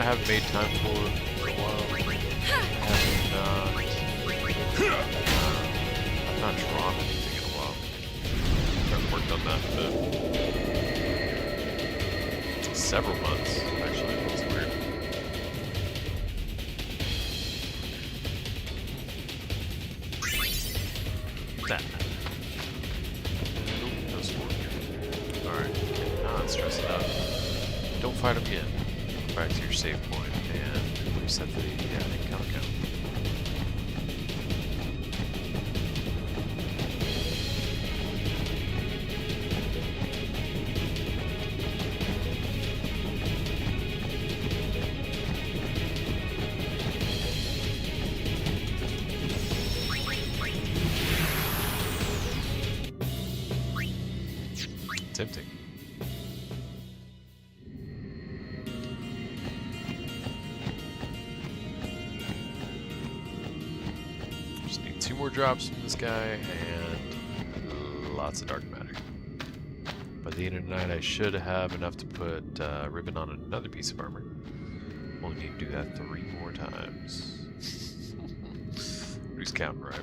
haven't made time for a while. I have not drawn anything in a while. I haven't worked on that in several months, actually. It's weird. That. Nope, no sport here. Alright, not stress it out. Don't fight him yet. Go back to your save point and reset the count. Tempting. Just need 2 more drops from this guy and lots of dark matter. By the end of the night, I should have enough to put ribbon on another piece of armor. Only need to do that 3 more times. Who's counting right?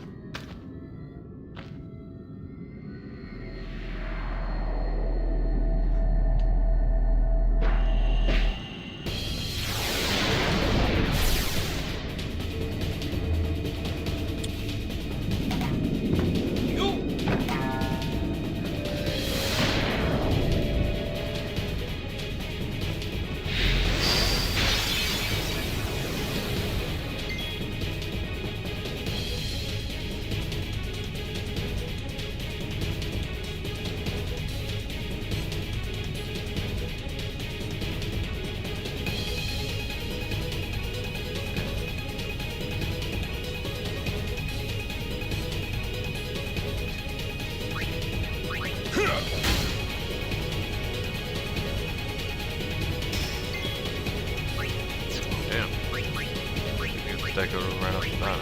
That goes right off the bat.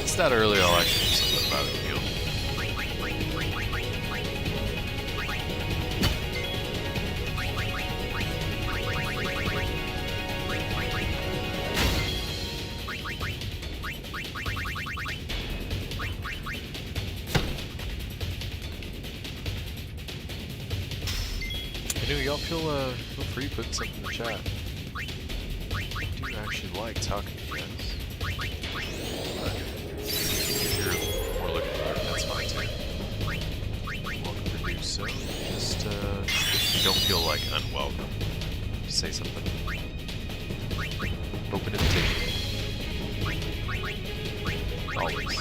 It's that early, I'll actually do something about it. Y'all feel free putting something in the chat. I do actually like talking to you guys. But if you're more looking for it, that's fine too. Welcome to do so. Just don't feel like unwelcome. Just say something. Open invitation. Always.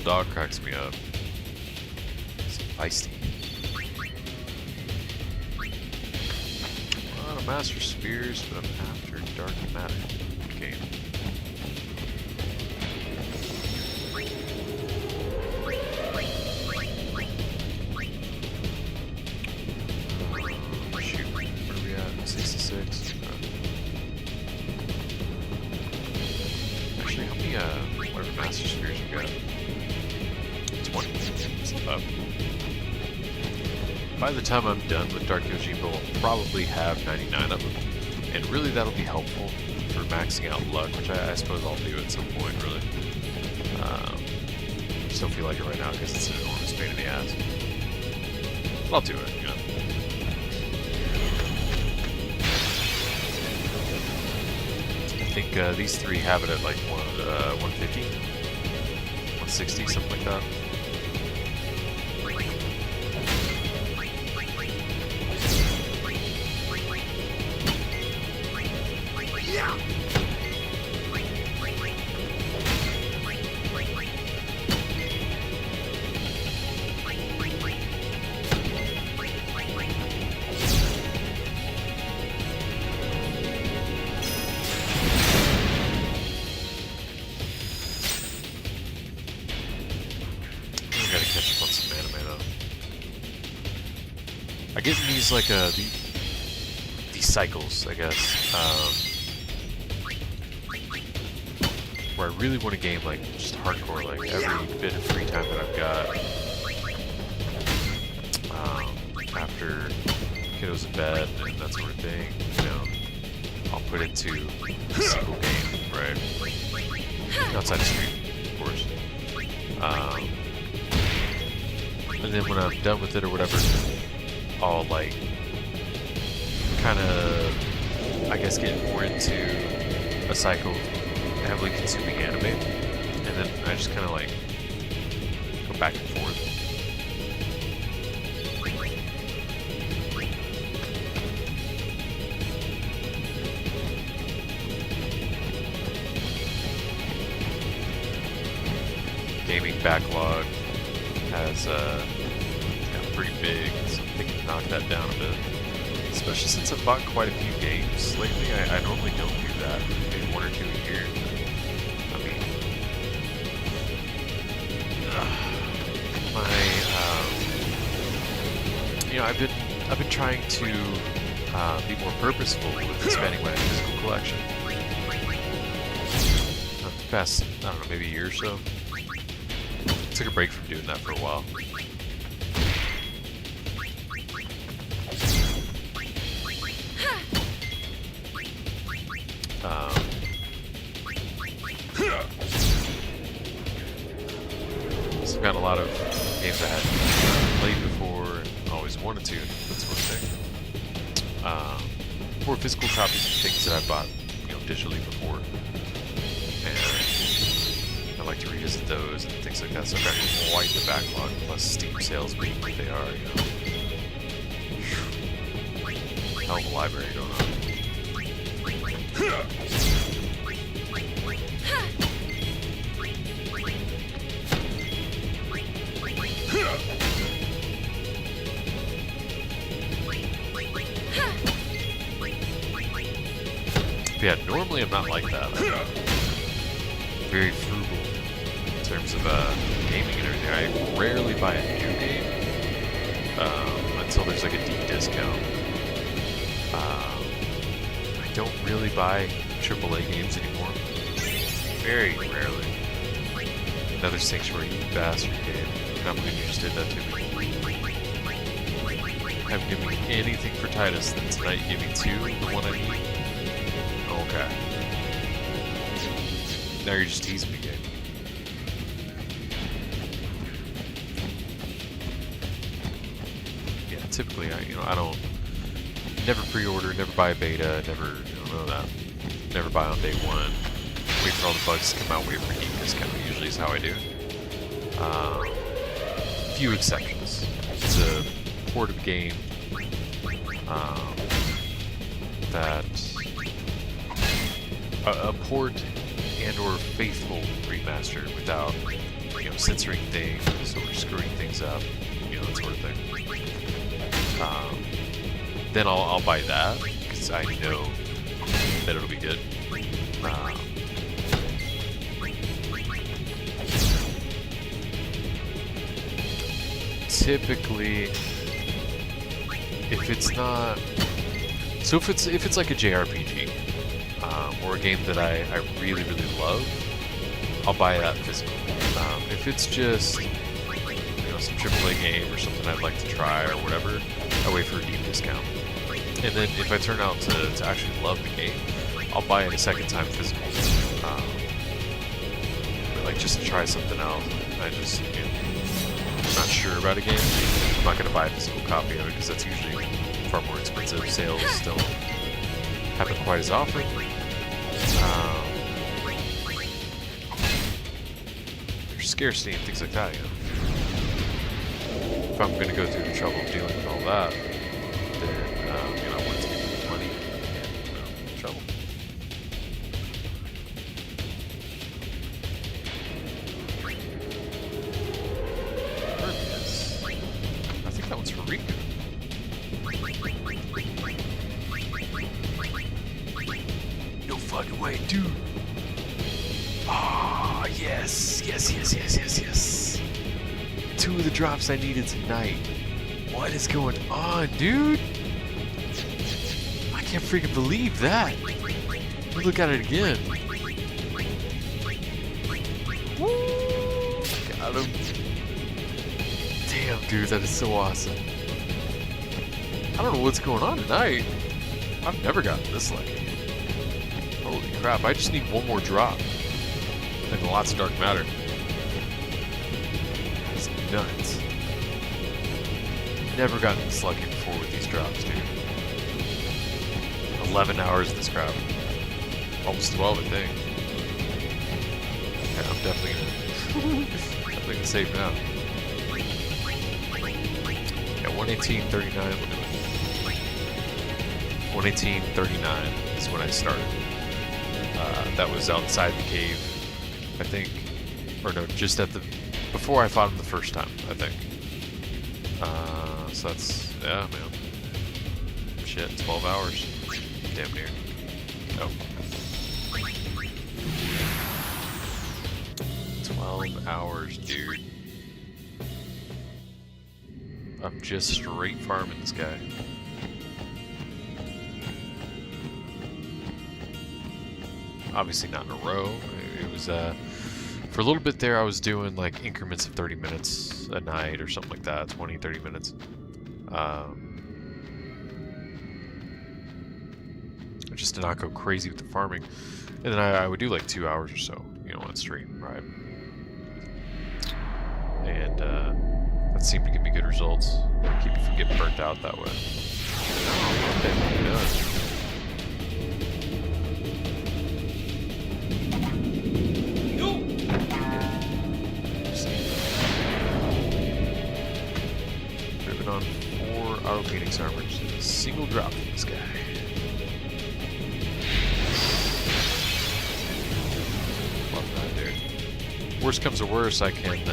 Dog cracks me up. It's feisty. Well, I'm Master Spears, but I'm after Dark Matter game. Shoot, where are we at? 66. Actually, how many whatever Master Spears you got? 20. Up. By the time I'm done with Dark Yojimbo, I'll probably have 99 of them. And really that'll be helpful for maxing out luck, which I suppose I'll do at some point, really. just don't feel like it right now because it's an enormous pain in the ass. But I'll do it, you know. I think these three have it at like 150, 160, something like that. I get in these like these cycles, I guess, where I really want to game like just hardcore, like every bit of free time that I've got after kiddos in bed and that sort of thing. You know, I'll put into a single game, right? Outside the stream, of course. And then when I'm done with it or whatever, I'll like kind of, I guess, get more into a cycle of heavily consuming anime, and then I just kind of like go back and forth. Gaming backlog has got pretty big, so I can knock that down a bit. Especially since I've bought quite a few games lately. I normally don't do that. Maybe 1 or 2 a year. I mean, you know, I've been trying to be more purposeful with expanding my physical collection. The past, I don't know, maybe a year or so. Took a break from doing that for a while. So I've got a lot of games I hadn't played before and always wanted to, that sort of thing. Or physical copies of things that I bought, you know, digitally before. And I like to revisit those and things like that. So I've got quite the backlog, plus Steam sales being what they are, you know. Hell of a library going on. Yeah, normally I'm not like that. I'm very frugal in terms of gaming and everything. I rarely buy a new game until there's like a deep discount. I don't really buy AAA games anymore. Very rarely. Another Sanctuary, you bastard game. I can't believe you just did that to me. I haven't given me anything for Tidus, then tonight you give me 2, the one I need. Okay. Now you're just teasing me, game. Yeah, typically I don't never pre-order, never buy a beta, never, none of that. Never buy on day one. Wait for all the bugs to come out, wait for deep discount. Usually is how I do. Few exceptions. It's a port of game that a port and or faithful remaster without, you know, censoring things or screwing things up, you know, that sort of thing. Then I'll buy that because I know that it'll be good. Typically, if it's not, so if it's like a JRPG or a game that I really love, I'll buy that physical. If it's just, you know, some AAA game or something I'd like to try or whatever, I wait for a deep discount. And then if I turn out to actually love the game, I'll buy it a second time physical. like just to try something out. I just, I'm not sure about a game. I'm not gonna buy a physical copy of it because that's usually far more expensive. Sales don't happen quite as often. There's scarcity and things like that, you know. If I'm gonna go through the trouble of dealing with all that, then I want it to be money and trouble. I think that one's for Rikku. No fucking way, dude. Ah, yes, yes, yes, yes, yes, yes. 2 of the drops I needed tonight. What is going on, dude? I can't freaking believe that. Look at it again. Woo! Got him. Damn, dude, that is so awesome. I don't know what's going on tonight. I've never gotten this lucky. Holy crap, I just need one more drop. And lots of dark matter. That's nuts. Never gotten this lucky before with these drops, dude. 11 hours of this crap. Almost 12, I think. Yeah, I'm definitely gonna save now. Yeah, 118.39, look at it. 118.39 is when I started. That was outside the cave, I think. Or no, just at the... before I fought him the first time, I think. So that's... yeah, man. Shit, 12 hours. Damn near. Oh. 12 hours, dude. I'm just straight farming this guy. Obviously not in a row. It was, for a little bit there I was doing like increments of 30 minutes a night or something like that, 20, 30 minutes. Just to not go crazy with the farming. And then I would do like 2 hours or so, you know, on stream, right? And that seemed to give me good results. Keep me from getting burnt out that way. Okay, done. Ribbon on 4 auto Phoenix armors. Single drop for this guy. Love that, dude. Worst comes to worst, I can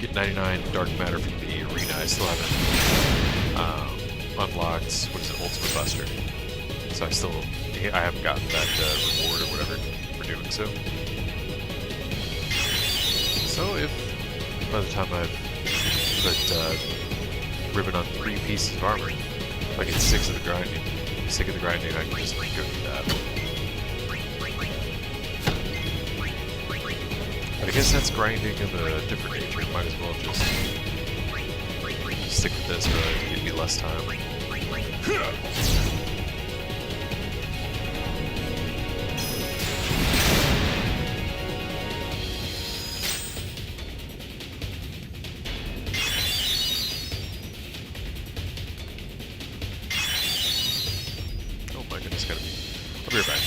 get 99 dark matter from the arena. I still haven't unlocked, what is it, Ultimate Buster. So I haven't gotten that reward or whatever for doing so. So if by the time I've put Ribbon on 3 pieces of armor, if I get 6 of the grinding, I can just go do that. But I guess that's grinding of a different nature. Might as well just stick with this, but give me less time. Oh my goodness, gotta be. I'll be right back.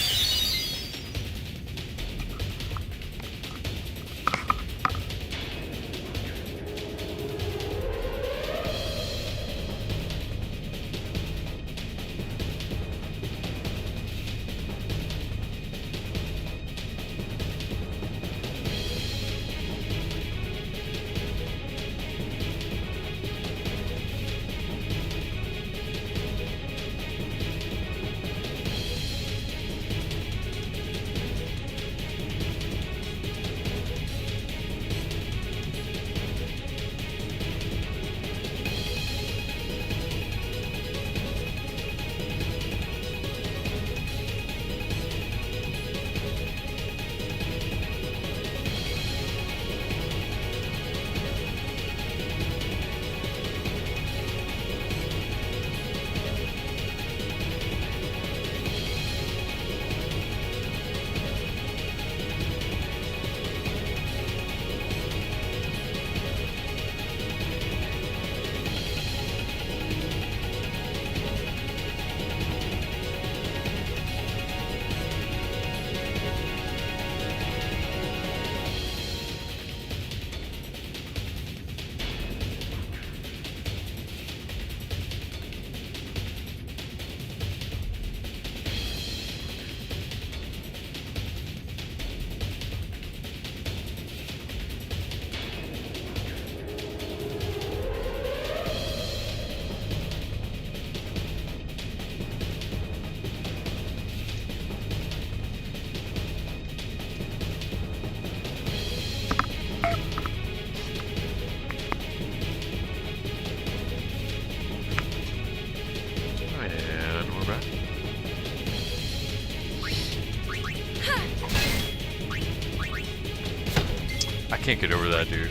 can't get over that, dude.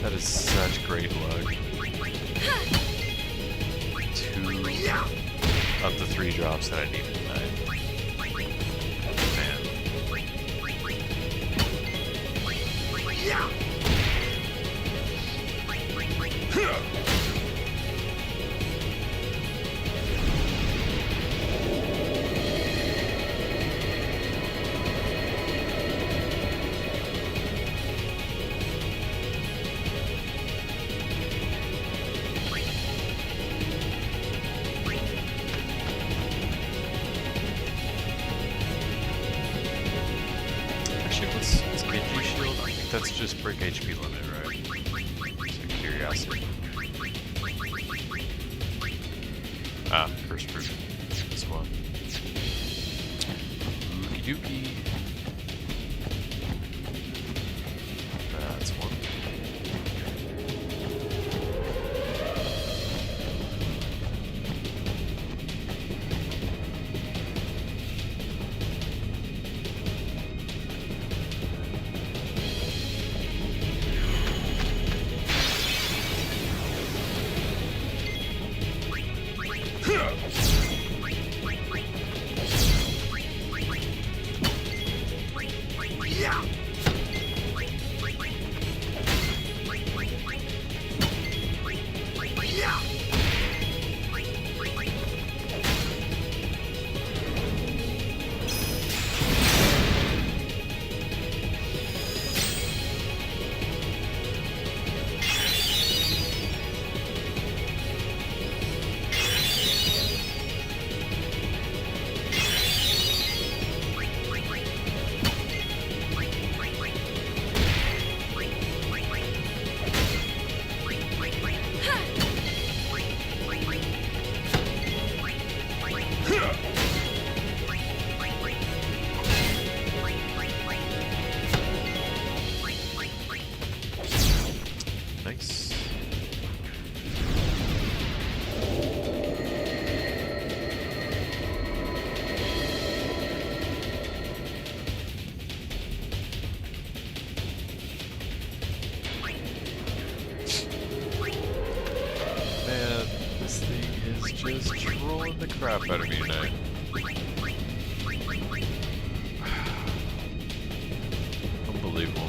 That is such great luck. 2 of the 3 drops that I needed tonight. Man. That's just break HP limit, right? Just a curiosity. Ah, first proof. This one. Ookie dookie. That's one. The crap out of me tonight. Unbelievable.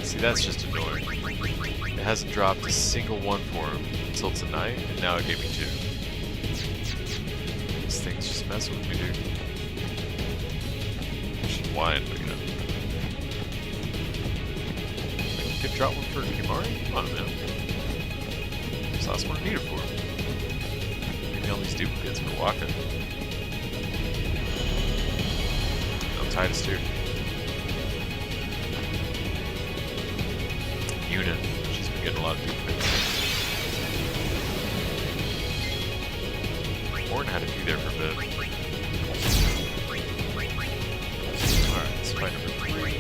See, that's just annoying. It hasn't dropped a single one for him until tonight, and now it gave me 2. These things just mess with me, dude. I should whine, but you know. I could drop one for Kimahri? Come on, man. That's what I need it for. Maybe all these duplicates for walking. No, Tidus too. Unit. She's been getting a lot of duplicates. Morton had a few there for a bit. Alright, let's fight number 3.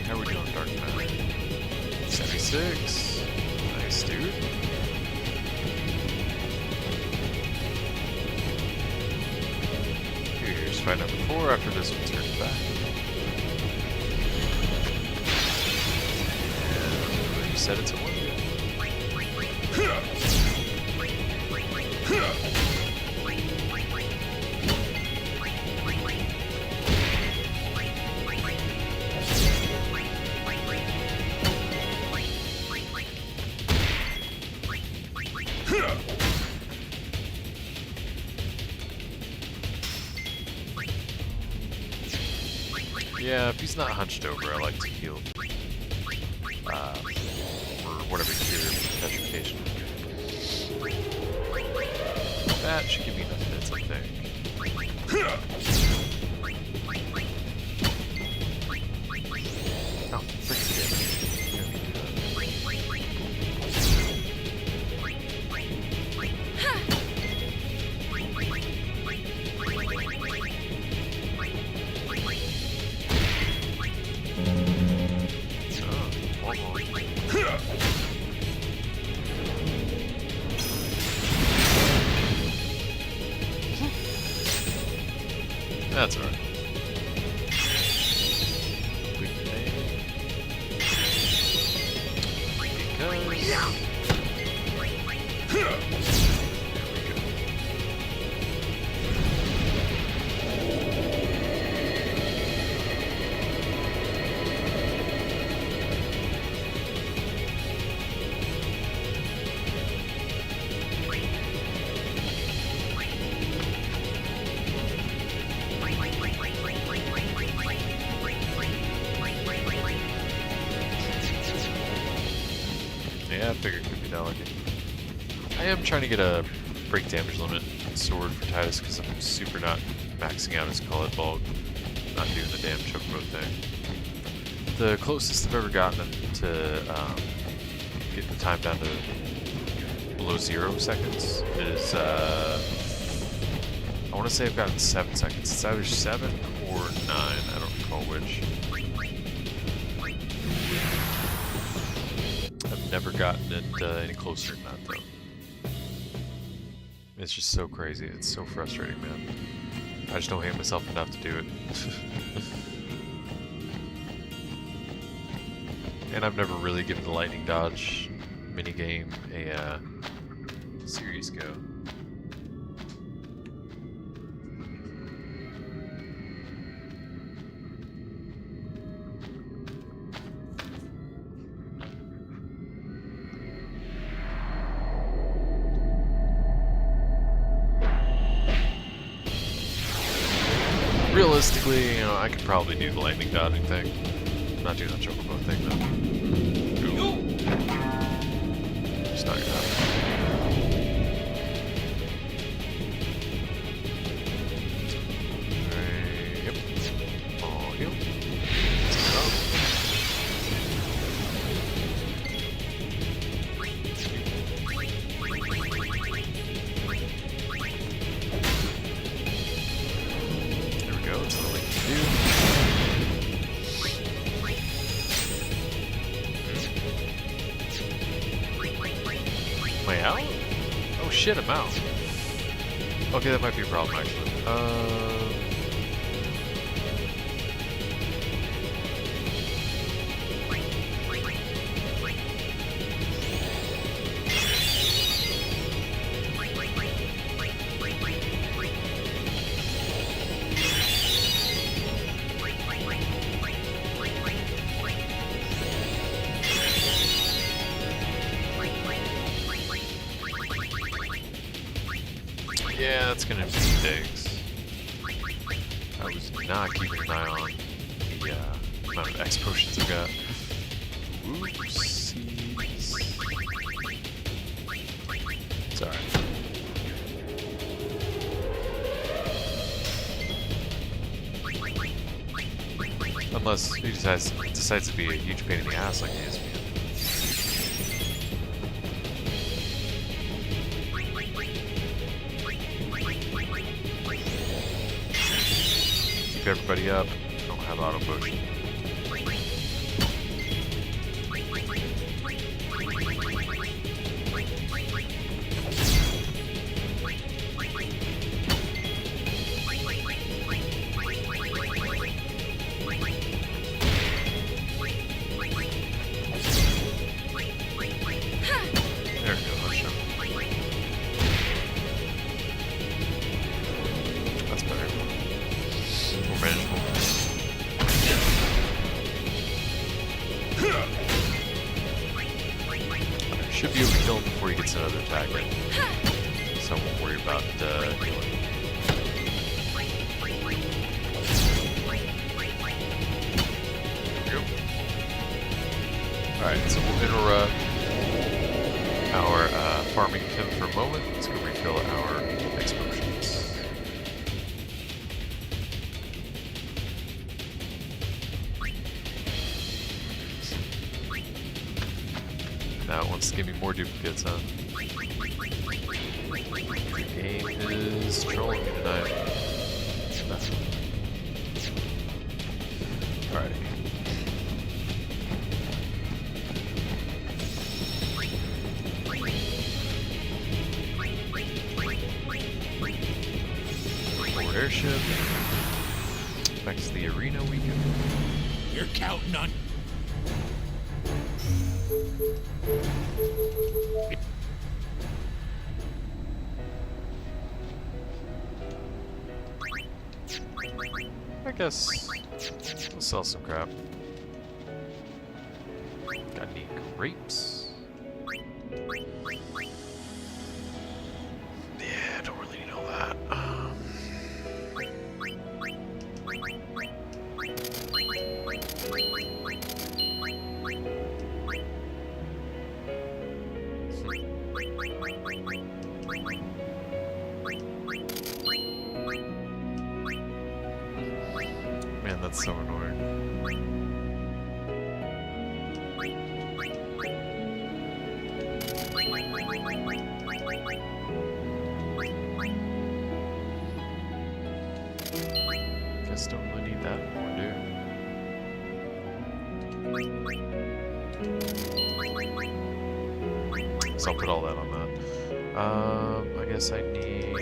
How are we doing, Dark Knight? 76. Nice, dude. Here's fight number 4 after this one turns back. And said it's a 1. Yeah, if he's not hunched over, I like to heal. Or whatever cure petrification. That should give me enough hits, I think. Oh, freaking damage. That's alright. Quick name. Yeah, I figured it could be delicate. I am trying to get a break damage limit sword for Tidus because I'm super not maxing out his Cullet Bulk. Not doing the damn chocobo thing. The closest I've ever gotten to getting the time down to below 0 seconds is, I want to say I've gotten 7 seconds. It's either 7 or 9, I don't recall which. I've never gotten it any closer than that, though. It's just so crazy. It's so frustrating, man. I just don't hate myself enough to do it. And I've never really given the lightning dodge minigame a serious go. Realistically, you know, I could probably do the lightning dodging thing. I'm not doing the chocobo thing though. Ooh. Just not gonna happen. Right, yep. Oh, heal. Am I out? Oh shit, I'm out. Okay, that might be a problem actually. Yeah, that's gonna be things. I was not keeping an eye on the amount of X potions I've got. Oopsies. It's alright. Unless he decides to be a huge pain in the ass like he is. Keep everybody up. Don't have auto potion. Should be able to kill him before he gets another attack in. So I won't worry about healing. Alright, so we'll interrupt our farming Kim for a moment. Let's go refill our X potions. Now it wants to give me more duplicates, huh? The game is trolling me tonight. Alrighty. Forward airship. Back to the arena we go. You're counting on. I guess we'll sell some crap. Got any grapes? Yeah, I don't really need all that. Man, that's so annoying. Guess don't really need that anymore, do. So I'll put all that on that. I guess I need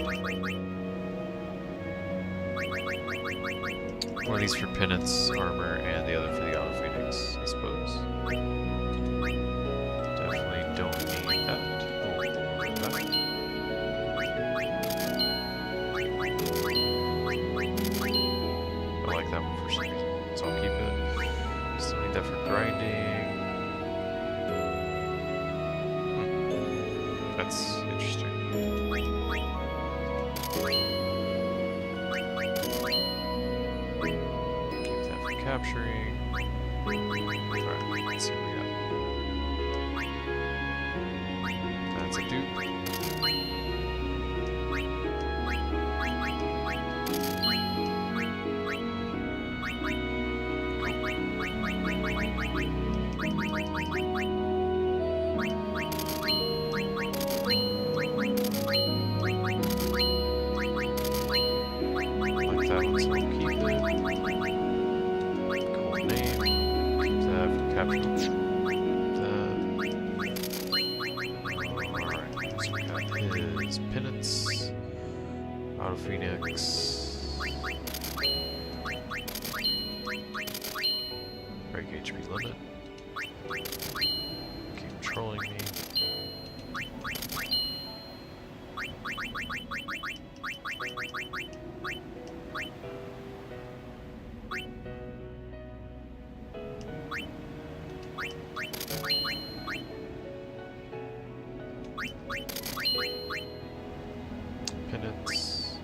one of these for penance armor and the other for the auto phoenix, I suppose. Definitely don't need that. I like that one for some reason, so I'll keep it. Still need that for grinding. That's interesting. Capturing. Alright, let's see what we got. That's a dupe. Like that one, so we'll keep it. Alright, so we got his penance, auto phoenix, break HP limit, keep trolling me. Penance.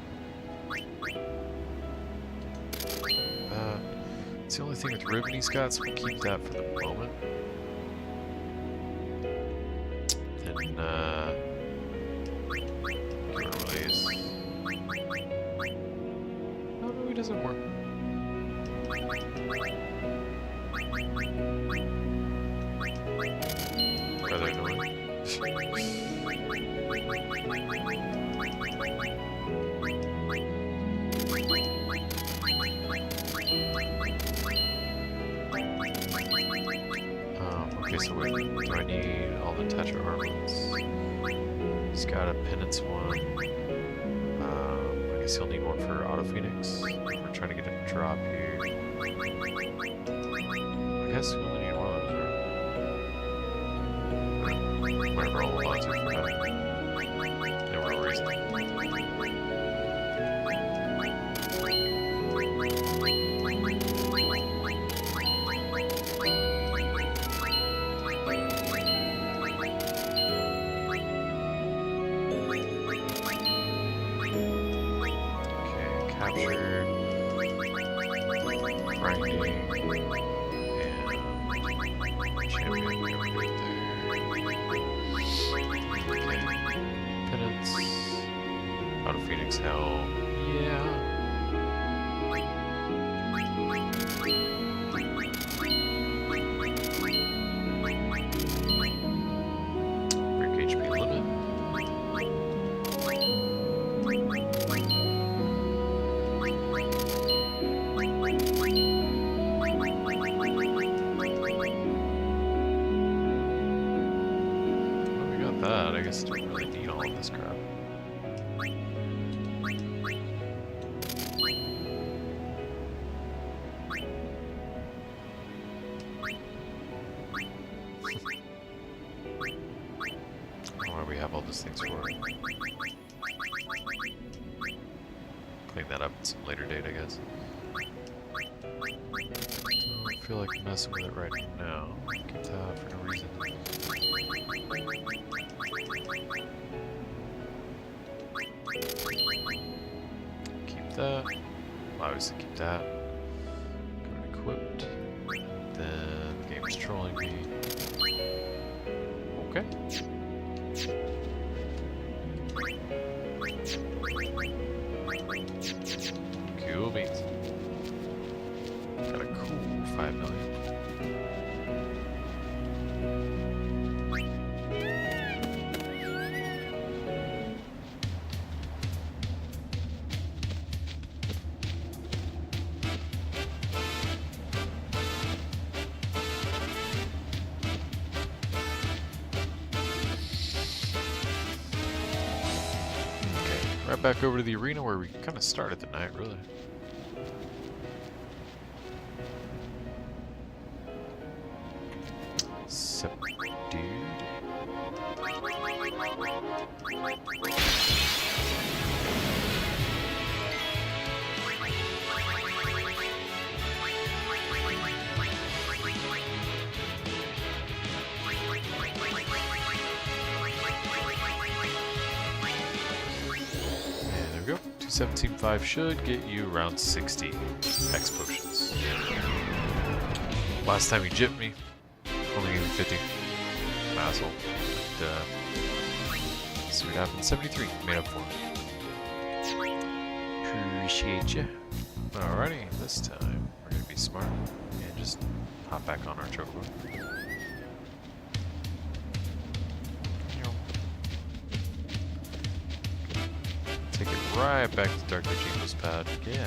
It's the only thing with ribbon he's got, so we'll keep that for the moment. Then, get rid of these. Oh, no, he doesn't work. Rather annoying. Okay, so wait, do I need all the Tetra armors? He's got a penance one. I guess he'll need one for auto phoenix. We're trying to get a drop here. I guess we only need one of those, right? Whatever, I'll hold on to it for now. No real reason. grinding, and champion, there we go there. Okay. Penance. Auto Phoenix Hell. Yeah. Break HP limit. Well, we got that. I guess don't really need all of this crap. Why do we have all those things for? Clean that up at some later date, I guess. Don't feel like messing with it right now. Keep that for no reason. Keep that. Obviously keep that. Go to equipped. Then the game is trolling me. Okay. Cool beans. Got a cool 5 million. Right back over to the arena where we kind of started the night, really. Subdued. And there we go. 217.5 should get you around 60 X potions. Last time you gypped me, only gave me 50. I'm an asshole. But, see what happens. 73. Made up for it. Appreciate ya. Alrighty, this time we're gonna be smart and just hop back on our chocobo. Take it right back to Dark Yojimbo's pad. Yeah.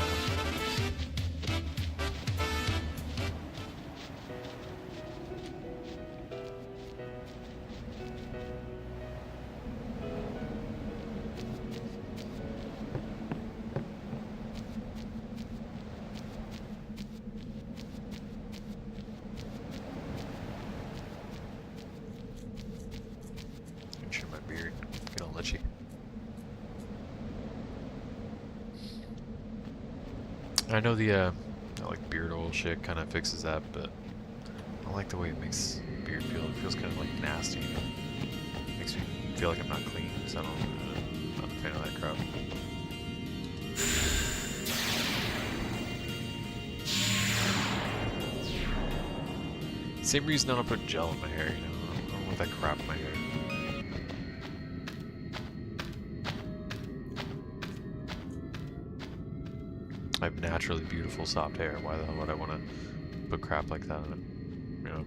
Trim my beard. Get all itchy. I know the like beard oil shit kind of fixes that, but I like the way it makes beard feel. It feels kind of like nasty. Makes me feel like I'm not clean, so I'm not a fan of that crap. Same reason I don't put gel in my hair, you know. I don't want that crap in my hair. I have naturally beautiful soft hair. Why the hell would I want to put crap like that in it? You know,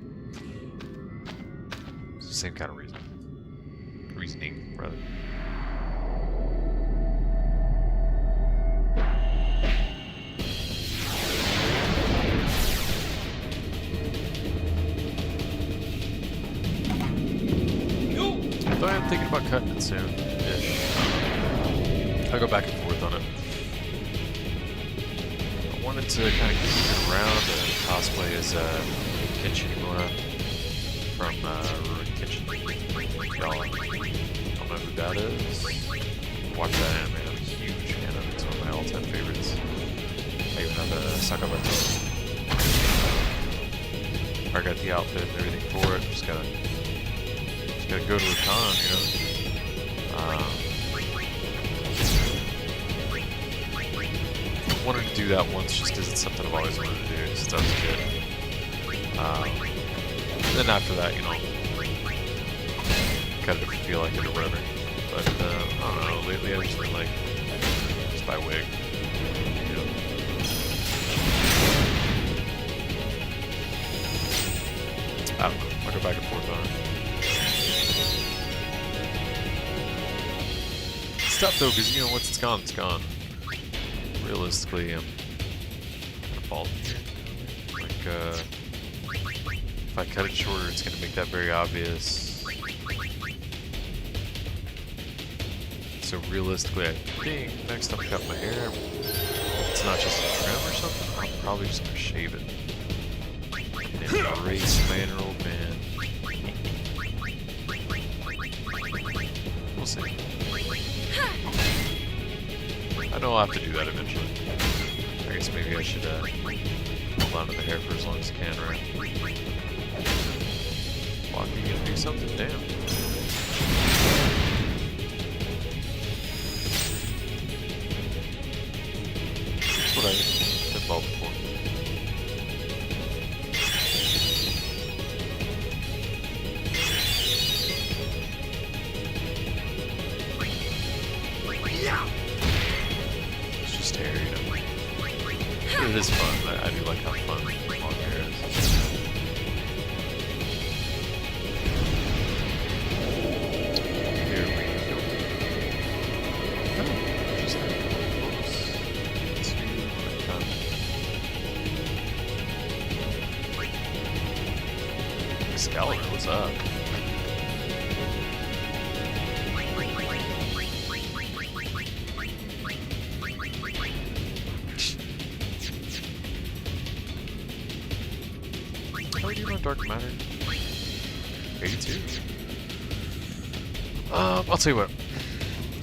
it's the same kind of reasoning, rather. Though I am thinking about cutting it soon-ish. I'll go back and forth on it. I wanted to kind of keep it around and cosplay as Kimahri from Ruined Kitchen. Y'all don't know who that is? Watch that anime. I'm a huge fan of it. It's one of my all-time favorites. I even have a Sakabato. I got the outfit and everything for it. Just gotta go to a con, you know. wanted to do that once just because it's something I've always wanted to do since I was a kid. Then after that, you know, kind of feel like it or whatever. But I don't know. Lately, I've just been like, just buy a wig. You know. I don't know. I'll go back and forth on it. It's tough though, because you know once it's gone, it's gone. Realistically, I'm gonna fall here. Like, if I cut it shorter, it's gonna make that very obvious. So realistically, I think next time I cut my hair, it's not just a trim or something. I'm probably just gonna shave it. And embrace my inner old man. We'll see. I know I'll have to do that eventually. I guess maybe I should hold on to the hair for as long as I can, right? Walking, you gonna do something? Damn. That's what I've been involved before. It's just hair, you know. It is fun. I do like how fun long hair is. Here we go. Oh, just there. Close. Excalibur, what's up? How do you know Dark Matter? 82. I'll tell you what.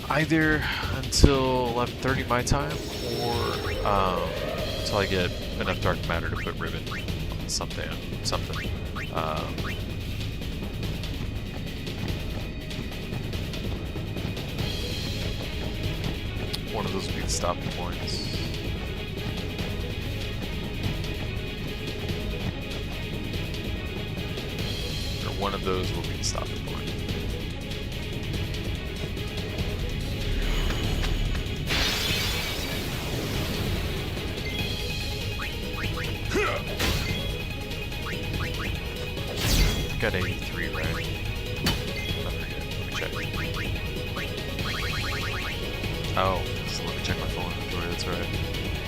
Either until 11:30 my time, or until I get enough Dark Matter to put Ribbon on something. One of those will be the stopping points. One of those will be the stopping point. Got 83, right? I forget. Let me check. Oh, so let me check my full inventory, that's right.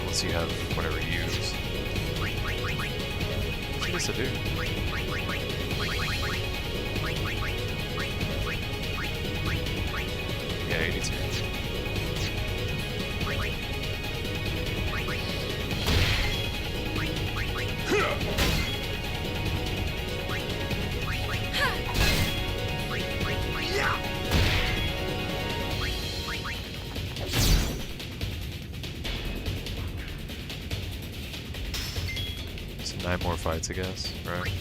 Unless you have whatever you use. Yes, I do. Yeah, 82. So 9 more fights, I guess, right?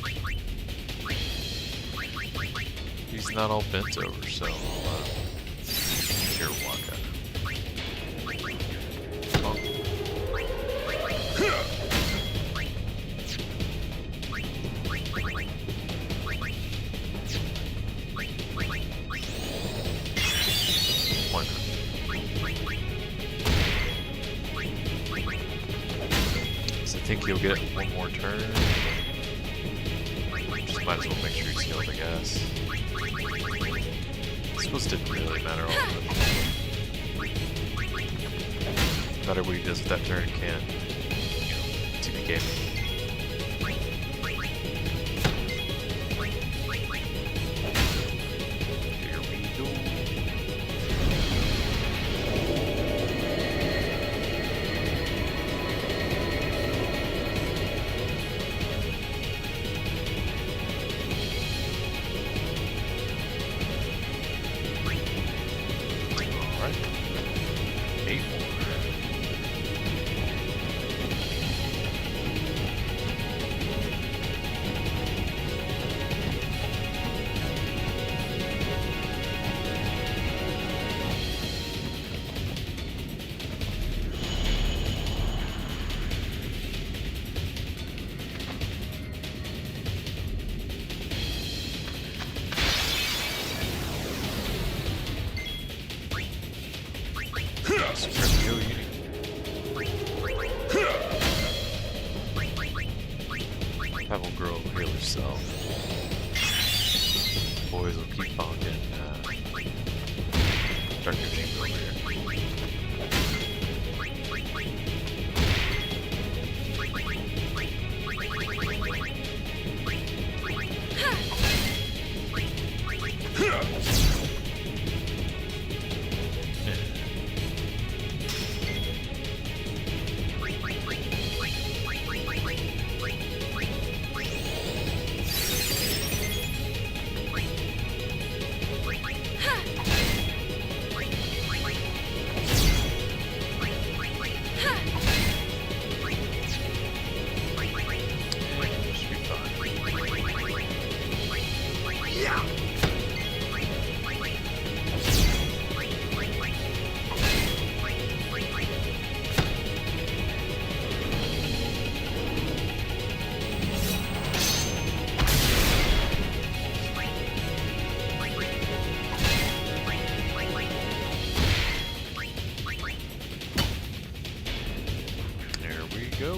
He's not all bent over, so I'll here walk out. Oh. Why not? So I think he'll get one more turn. Just might as well make sure he's healed, I guess. This didn't really matter all that much. No matter what he does with that turn, it can't, you know, TPK me. Here we go. Super Yo Uni. That will grow over here herself. Boys will keep bonking Dark Yojimbo over here. Go.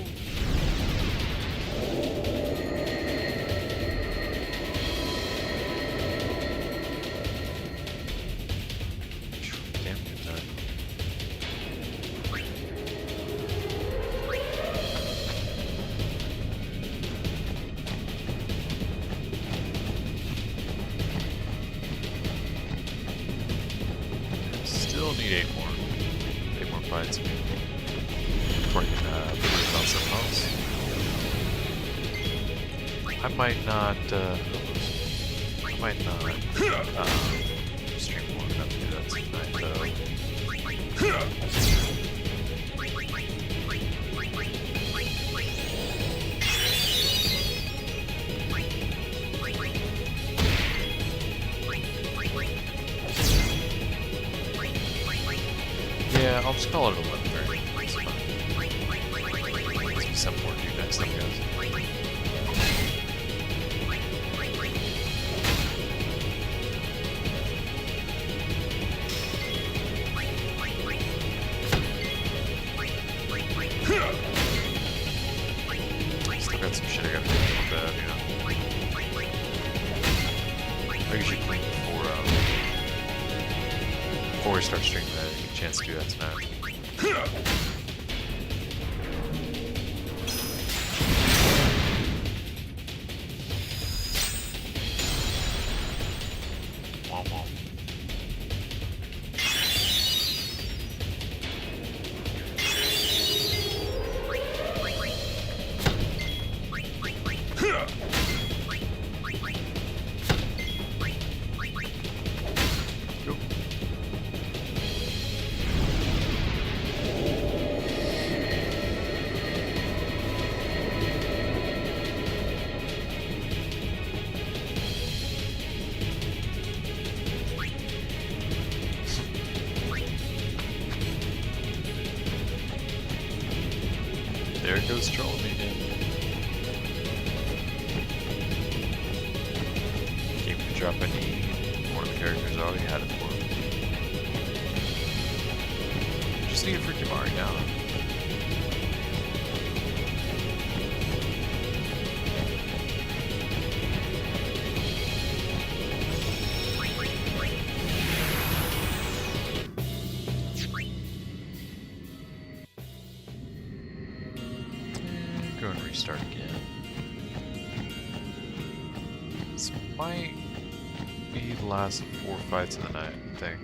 Damn good time. Still need 8 more. 8 more fights. Before I can about something else. I might not stream long enough to do that tonight though. Yeah, I'll just call it 11:30. Some more do next time, guys. Still got some shit I gotta do with that, you know. I usually clean before we start streaming. I didn't get a chance to do that tonight. There it goes trolling me again. Keep the drop I need. One of the characters already had it for me. Just need it for Kimahri now. Go and restart again. This might be the last 4 fights of the night, I think.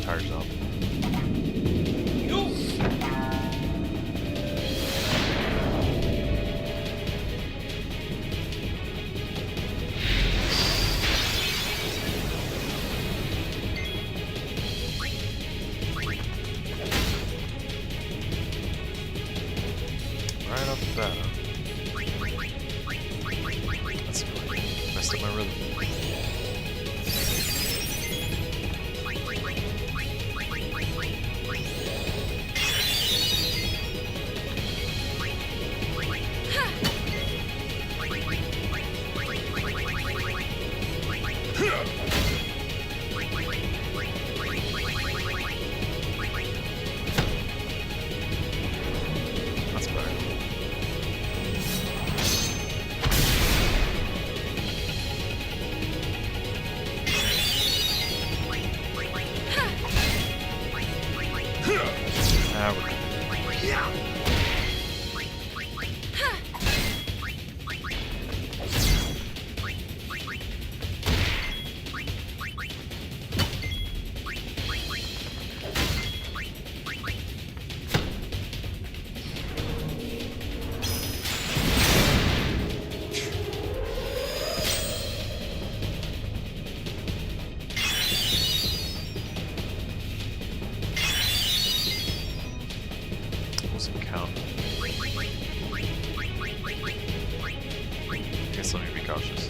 Tires up. Right off the bat, huh? Ah, we're good. Doesn't count. I guess let me be cautious.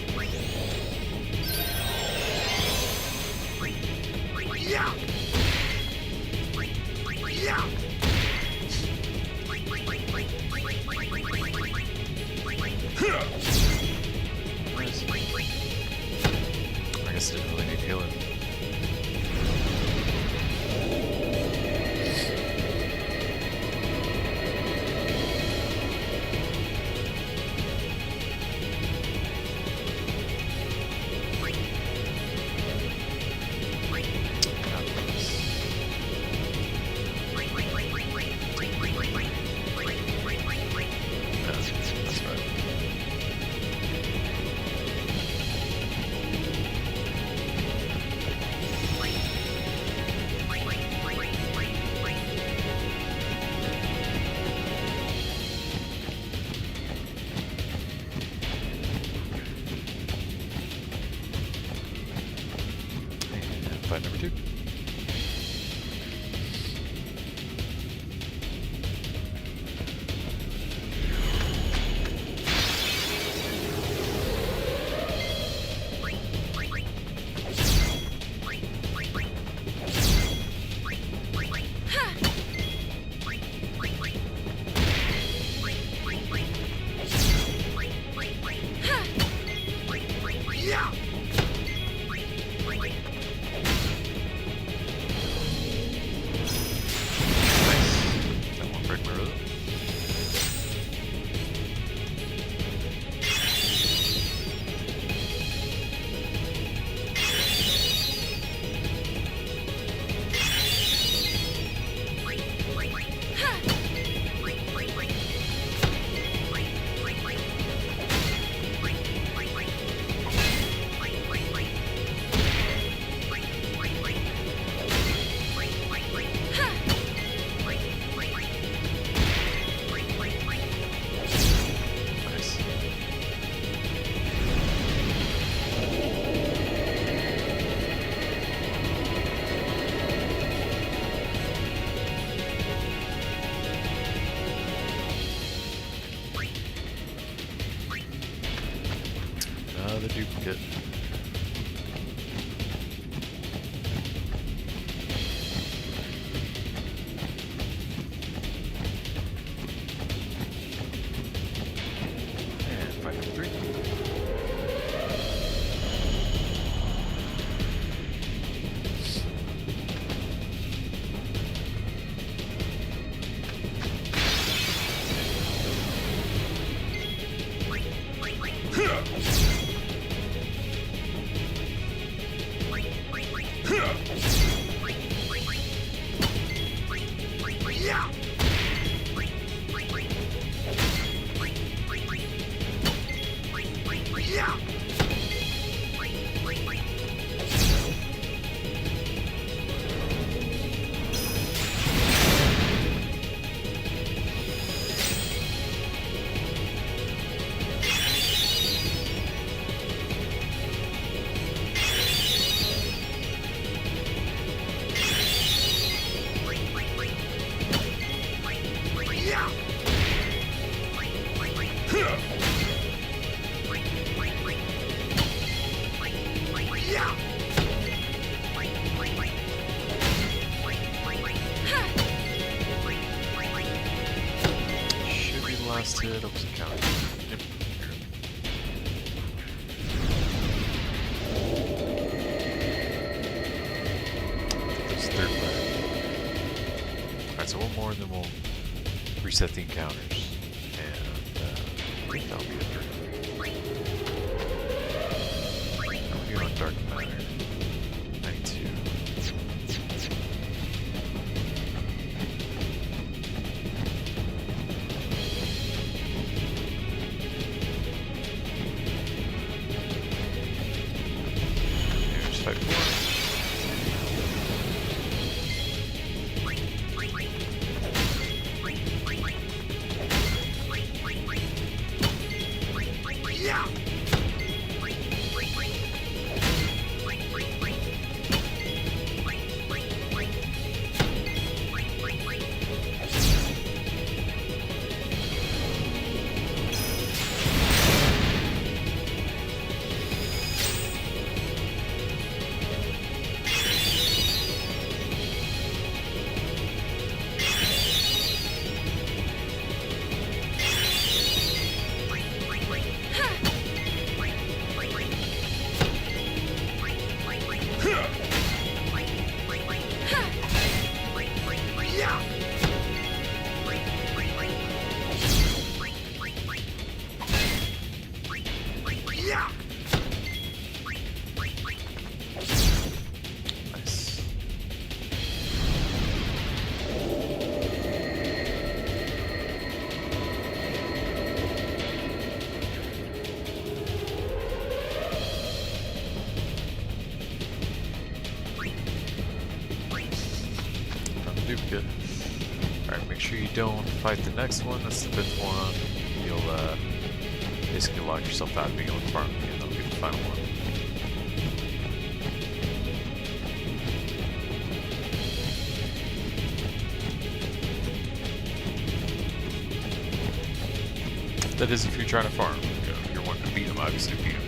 Nice. I guess I didn't really need healing. That's right. And fight number 2. Nice. That won't break my rhythm. Nice. Another duplicate. And fight number 3. Should be the last hit. I wasn't counting. Yep. That's the third player. Alright, so one more and then we'll reset the encounters. And I think that'll be it for now. I'm here on Dark Matter. 92. duplicate. Alright, make sure you don't fight the next one. That's the 5th one. You'll basically lock yourself out of being able to farm again. That'll be the final one. That is if you're trying to farm. You know, if you're wanting to beat them, obviously beat them.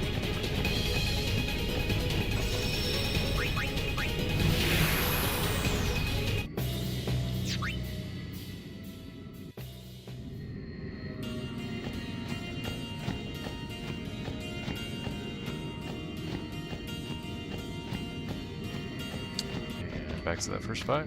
And back to that first fight.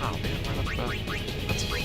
Oh man, right off the bat. That's fine.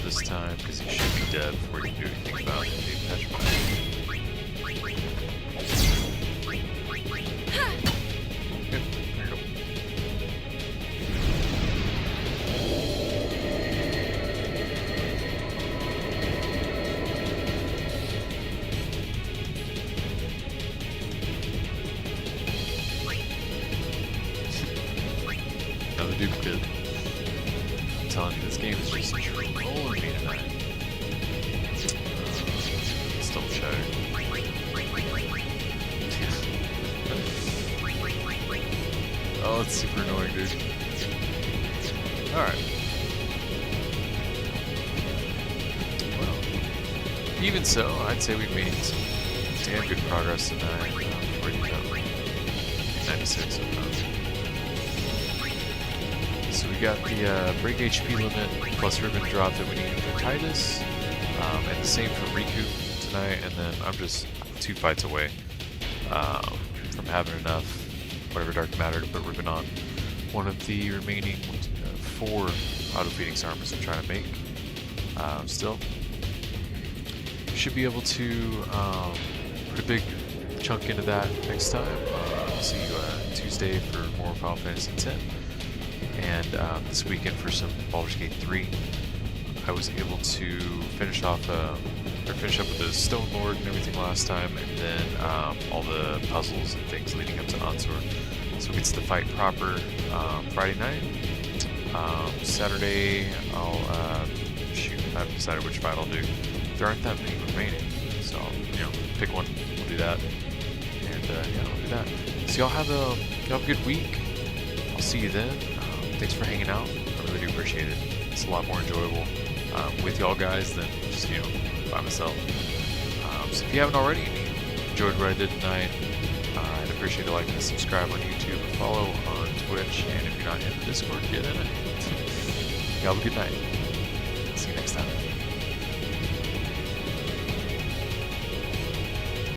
This time because he should be dead before you can do anything about it. Maybe petrified. Good. There you go. Another duplicate. I'm telling you, this game is just trolling me tonight. Let's double check. Oh, it's super annoying, dude. Alright. Well, even so, I'd say we've made some damn good progress tonight. Where do you go? 96 so far. So we got the break HP limit plus ribbon drop that we needed for Tidus, and the same for Rikku tonight, and then I'm just 2 fights away from having enough whatever dark matter to put ribbon on one of the remaining 4 auto-feeding armors I'm trying to make. Still, should be able to put a big chunk into that next time. I'll see you Tuesday for more Final Fantasy X. And this weekend for some Baldur's Gate 3, I was able to finish up with the Stone Lord and everything last time, and then all the puzzles and things leading up to Onsor. So we get to the fight proper Friday night. Saturday, I'll shoot. I haven't decided which fight I'll do. There aren't that many remaining, so I'll, pick one. We'll do that, and yeah, we'll do that. So y'all have a good week. I'll see you then. Thanks for hanging out. I really do appreciate it. It's a lot more enjoyable with y'all guys than just, by myself. So if you haven't already and you enjoyed what I did tonight, I'd appreciate a like and subscribe on YouTube and follow on Twitch. And if you're not in the Discord, get in it. Y'all have a good night. See you next time.